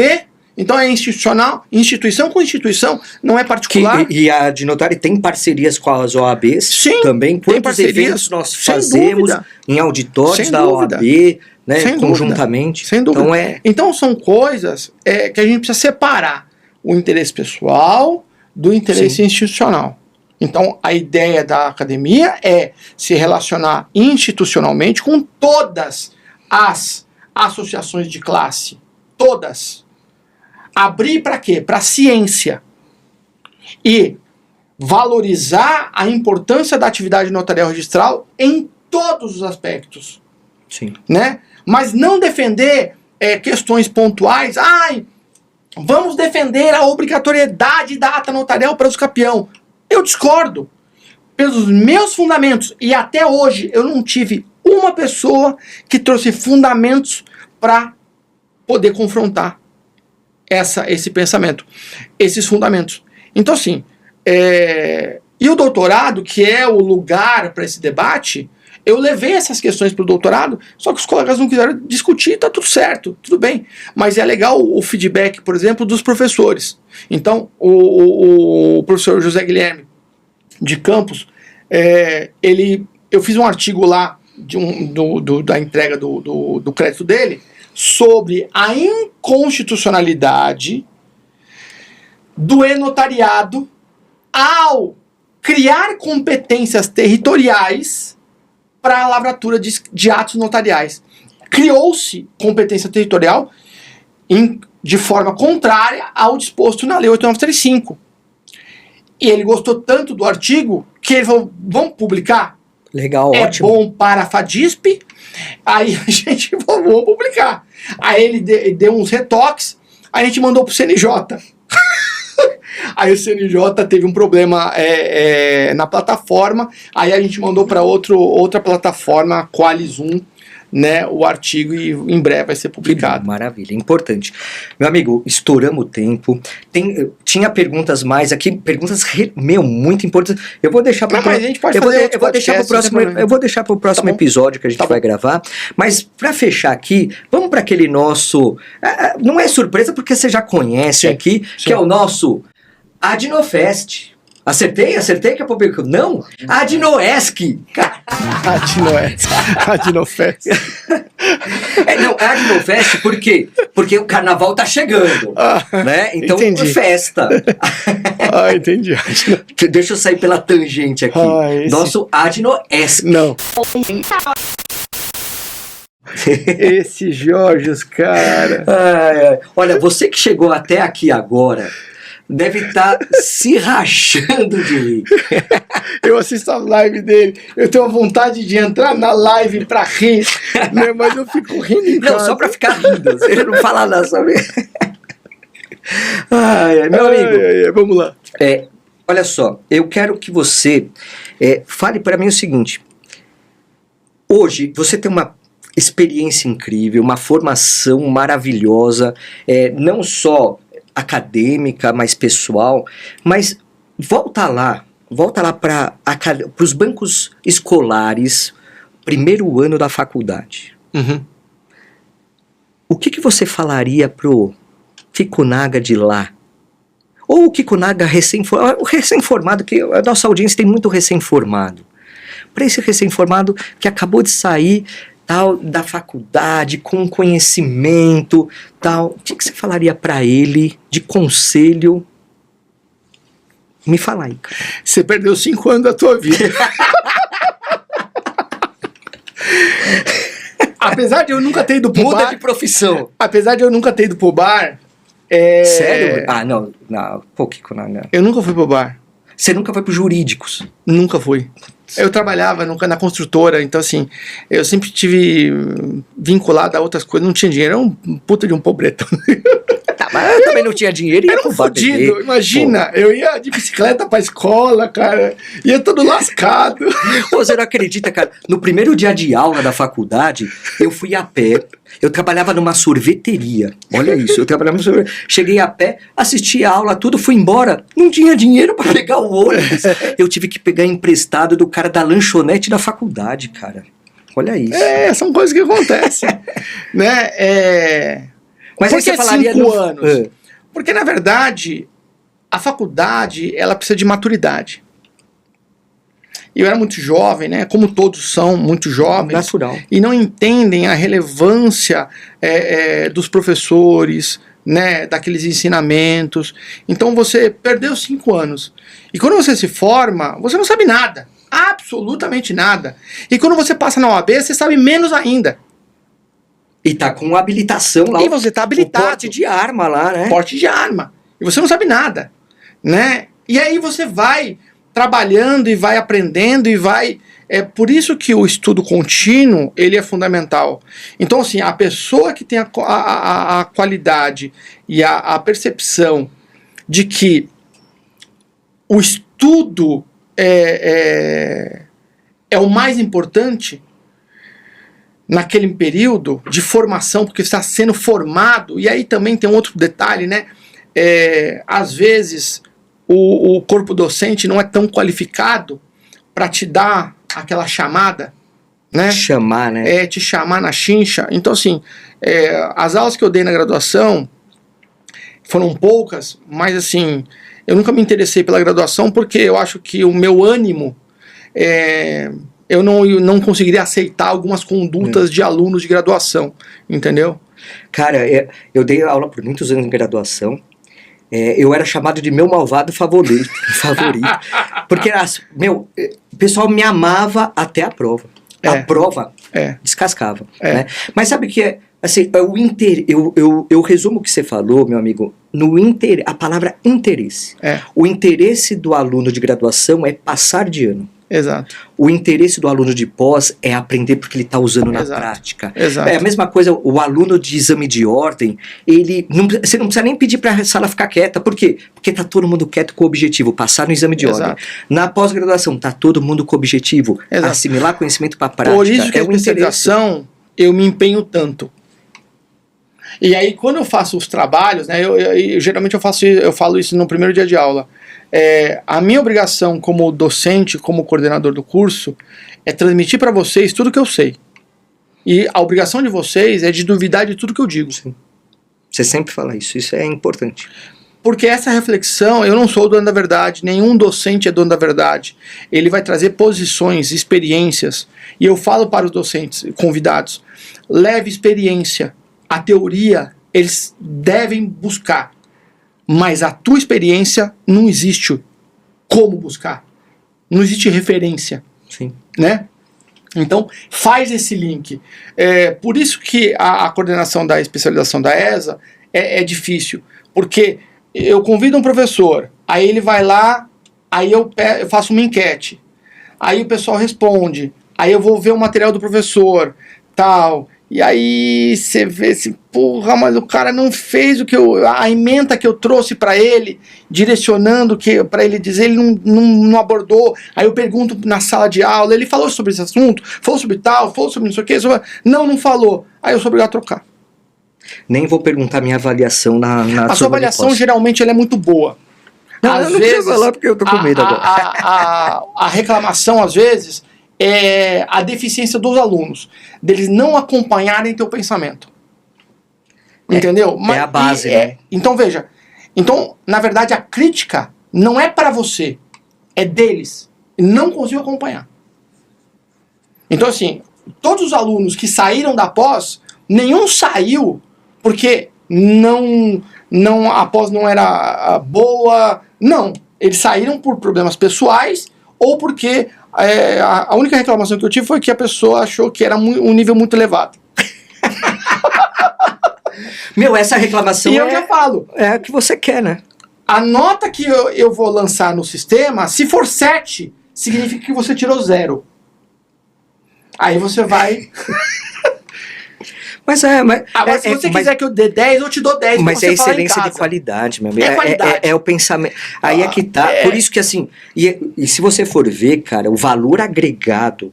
então é institucional, instituição com instituição, não é particular. E a Adnotare tem parcerias com as OABs. Sim, também. tem Quantos parcerias, eventos nós sem fazemos dúvida. em auditórios Sem da dúvida. OAB, né, Sem conjuntamente. Sem dúvida. Então são coisas que a gente precisa separar o interesse pessoal do interesse institucional. Então, a ideia da academia é se relacionar institucionalmente com todas as associações de classe. Todas. Abrir para quê? Para a ciência. E valorizar a importância da atividade notarial registral em todos os aspectos. Sim. Né? Mas não defender questões pontuais. Ai, vamos defender a obrigatoriedade da ata notarial para os campeão. Eu discordo. Pelos meus fundamentos, e até hoje eu não tive uma pessoa que trouxe fundamentos para poder confrontar esse pensamento, esses fundamentos. Então, assim, e o doutorado, que é o lugar para esse debate, eu levei essas questões para o doutorado, só que os colegas não quiseram discutir, tá tudo certo, tudo bem. Mas é legal o feedback, por exemplo, dos professores. Então, o professor José Guilherme de Campos, eu fiz um artigo lá da entrega do crédito dele sobre a inconstitucionalidade do e-notariado ao criar competências territoriais para a lavratura de atos notariais. Criou-se competência territorial de forma contrária ao disposto na Lei 8935. E ele gostou tanto do artigo que ele falou, vamos publicar? Legal, ótimo. É bom para a FADISP? Aí a gente falou, vamos publicar. Aí ele deu uns retoques, aí a gente mandou para o CNJ. Aí o CNJ teve um problema na plataforma, aí a gente mandou para outra plataforma, Qualizum, né, o artigo, e em breve vai ser publicado. Maravilha, importante. Meu amigo, estouramos o tempo. Tinha perguntas mais aqui, perguntas muito importantes. Eu vou deixar para a gente pode fazer eu vou deixar para o próximo episódio que a gente vai gravar. Mas para fechar aqui, vamos para aquele nosso, não é surpresa porque você já conhece aqui, que é o nosso Adnofest. Acertei que a público. Não, Adnoesc. Adnofest. Não, Adnofest por quê? Porque o carnaval tá chegando, né? Então, festa. Entendi. Deixa eu sair pela tangente aqui. Nosso Adnoesc. Não. Esse Jorge, cara. Olha, você que chegou até aqui agora deve estar se rachando de rir. Eu assisto a live dele, eu tenho vontade de entrar na live pra rir, né? Mas eu fico rindo em casa. Não, só pra ficar rindo, você não fala nada, sabe? Meu amigo, vamos lá. Olha só, eu quero que você fale para mim o seguinte. Hoje, você tem uma experiência incrível, uma formação maravilhosa, não só acadêmica, mas pessoal, mas volta lá para os bancos escolares, primeiro ano da faculdade. Uhum. O que você falaria pro Kikunaga de lá? Ou o Kikunaga recém-formado, que a nossa audiência tem muito recém-formado. Para esse recém-formado que acabou de sair da faculdade, com conhecimento, tal. O que você falaria para ele de conselho Me fala aí, cara. Você perdeu 5 anos da tua vida. Apesar de eu nunca ter ido pro Muda bar... de profissão. Apesar de eu nunca ter ido pro bar... Sério? Ah, não. Pô, Kiko, não. Eu nunca fui pro bar. Você nunca foi pros jurídicos? Nunca fui. Eu trabalhava na construtora, então assim, eu sempre tive vinculado a outras coisas, não tinha dinheiro, era um puta de um pobretão. Tá, mas eu também não tinha dinheiro e ia Era pro um bar fudido, beber. imagina, eu ia de bicicleta pra escola, cara, ia todo lascado. Pô, você não acredita, cara? No primeiro dia de aula da faculdade, eu fui a pé. Eu trabalhava numa sorveteria. Olha isso, eu trabalhava numa sorveteria. Cheguei a pé, assisti a aula, tudo, fui embora. Não tinha dinheiro pra pegar o ônibus. Eu tive que pegar emprestado do cara da lanchonete da faculdade, cara. Olha isso. São coisas que acontecem, né? Mas por aí você que falaria 5 anos? Porque, na verdade, a faculdade, ela precisa de maturidade. E eu era muito jovem, né? Como todos são muito jovens. Natural. E não entendem a relevância dos professores, né? Daqueles ensinamentos. Então você perdeu 5 anos. E quando você se forma, você não sabe nada. Absolutamente nada. E quando você passa na OAB, você sabe menos ainda. E tá com habilitação lá. E você tá habilitado. O porte de arma lá, né? Porte de arma. E você não sabe nada, né? E aí você vai trabalhando e vai aprendendo e vai... É por isso que o estudo contínuo, ele é fundamental. Então, assim, a pessoa que tem a qualidade e a percepção de que o estudo é o mais importante naquele período de formação, porque você está sendo formado, e aí também tem um outro detalhe, né? Às vezes o corpo docente não é tão qualificado para te dar aquela chamada, né? Chamar, né? Te chamar na chincha. Então, assim, as aulas que eu dei na graduação foram poucas, mas, assim, eu nunca me interessei pela graduação porque eu acho que o meu ânimo, eu não conseguiria aceitar algumas condutas de alunos de graduação, entendeu? Cara, eu dei aula por muitos anos em graduação. Eu era chamado de meu malvado favorito. Porque, o pessoal me amava até a prova. A prova descascava. Né? Mas sabe o que é? Assim, eu resumo o que você falou, meu amigo, a palavra interesse. O interesse do aluno de graduação é passar de ano. Exato. O interesse do aluno de pós é aprender porque ele está usando na prática. Exato. É a mesma coisa, o aluno de exame de ordem, você não precisa nem pedir para a sala ficar quieta. Por quê? Porque está todo mundo quieto com o objetivo, passar no exame de ordem. Na pós-graduação, está todo mundo com o objetivo, assimilar conhecimento para a prática. Por isso que a especialização, eu me empenho tanto. E aí, quando eu faço os trabalhos, né, geralmente eu falo isso no primeiro dia de aula. A minha obrigação como docente, como coordenador do curso, é transmitir para vocês tudo que eu sei. E a obrigação de vocês é de duvidar de tudo que eu digo. Sim. Você sempre fala isso é importante. Porque essa reflexão, eu não sou o dono da verdade, nenhum docente é dono da verdade. Ele vai trazer posições, experiências. E eu falo para os docentes convidados, leve experiência. A teoria, eles devem buscar. Mas a tua experiência não existe como buscar. Não existe referência. Sim. Né? Então, faz esse link. Por isso que a coordenação da especialização da ESA é difícil. Porque eu convido um professor, aí ele vai lá, aí eu faço uma enquete. Aí o pessoal responde. Aí eu vou ver o material do professor, tal... E aí você vê assim, porra, mas o cara não fez a ementa que eu trouxe para ele, direcionando para ele dizer, ele não abordou. Aí eu pergunto na sala de aula, ele falou sobre esse assunto, falou sobre tal, falou sobre não sei o que, não falou. Aí eu sou obrigado a trocar. Nem vou perguntar minha avaliação na a sua avaliação geralmente ela é muito boa. Não, eu não preciso falar porque eu tô com medo agora. A reclamação às vezes é a deficiência dos alunos, deles não acompanharem teu pensamento. Entendeu? É a base, né? Então, veja. Então, na verdade, a crítica não é para você, é deles. Não consigo acompanhar. Então, assim, todos os alunos que saíram da pós, nenhum saiu porque a pós não era boa. Não. Eles saíram por problemas pessoais ou porque a única reclamação que eu tive foi que a pessoa achou que era um nível muito elevado. Meu, essa reclamação E eu já falo, é a que você quer, né? a nota que eu vou lançar no sistema, se for 7, significa que você tirou 0. Aí você vai... Mas Agora, se você quiser que eu dê 10, eu te dou 10. Mas pra você é falar em excelência de casa. qualidade, meu amigo. É qualidade. É o pensamento. Aí é que tá. Por isso que assim. E se você for ver, cara, o valor agregado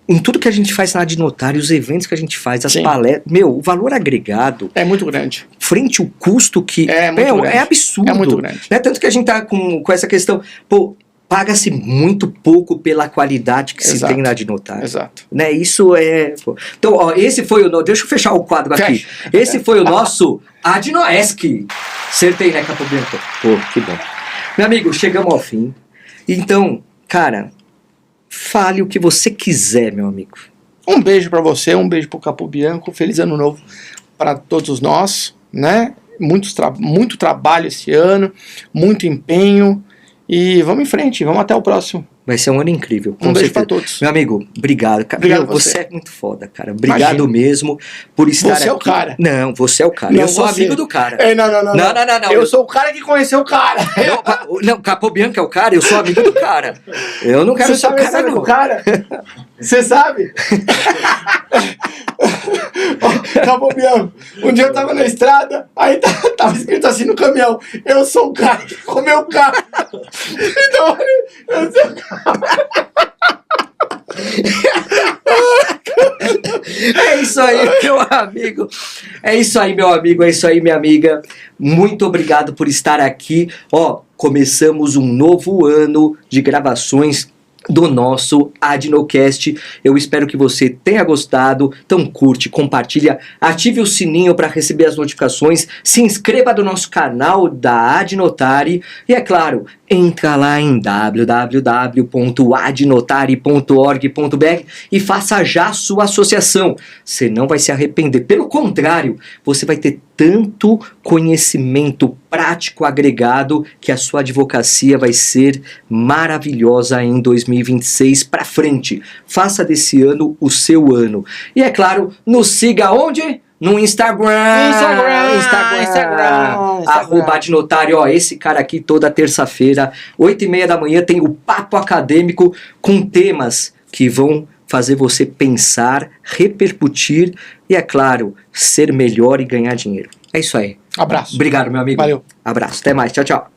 em tudo que a gente faz na Adnotário, os eventos que a gente faz, as Sim. palestras. Meu, o valor agregado, É muito grande. frente ao custo que. É muito grande. É absurdo. É muito grande. Né? Tanto que a gente tá com essa questão. Pô, paga-se muito pouco pela qualidade que se Exato. tem na Adnotário. Exato. Né, isso é... Pô. Então, ó, esse foi o... Deixa eu fechar o quadro aqui. Fecha. Esse foi o nosso Adnoesc. Acertei, né, Capo Bianco? Pô, que bom. Meu amigo, chegamos ao fim. Então, cara, fale o que você quiser, meu amigo. Um beijo pra você, um beijo pro Capo Bianco. Feliz ano novo para todos nós, né? Muito trabalho esse ano, muito empenho. E vamos em frente, vamos até o próximo. Vai ser um ano incrível. Um beijo pra todos. Meu amigo, obrigado. Obrigado Meu, você. você é muito foda, cara. Obrigado Imagina. mesmo por estar Você é o aqui. cara. Não, você é o cara. Não, eu sou você. amigo do cara. Não. Eu sou o cara que conheceu o cara. Não, Capo Bianco é o cara, eu sou amigo do cara. Eu não quero Você ser o sabe a cara, história não. do cara? Você sabe? Capo Bianco. Um dia eu tava na estrada, aí tava escrito assim no caminhão: eu sou o cara que comeu o carro. Então, eu sou o cara. É isso aí, meu amigo. É isso aí, meu amigo. É isso aí, minha amiga. Muito obrigado por estar aqui. Ó, começamos um novo ano de gravações do nosso Adnocast. Eu espero que você tenha gostado. Então curte, compartilha, ative o sininho para receber as notificações, se inscreva no nosso canal da Adnotari e, é claro, entra lá em www.adnotari.org.br e faça já a sua associação. Você não vai se arrepender. Pelo contrário, você vai ter tanto conhecimento prático agregado que a sua advocacia vai ser maravilhosa em 2026 para frente. Faça desse ano o seu ano. E, é claro, nos siga onde? No Instagram. Arroba Adnotário. Ó, esse cara aqui toda terça-feira, 8h30 da manhã, tem o Papo Acadêmico com temas que vão fazer você pensar, repercutir e, é claro, ser melhor e ganhar dinheiro. É isso aí. Abraço. Obrigado, meu amigo. Valeu. Abraço. Até mais. Tchau, tchau.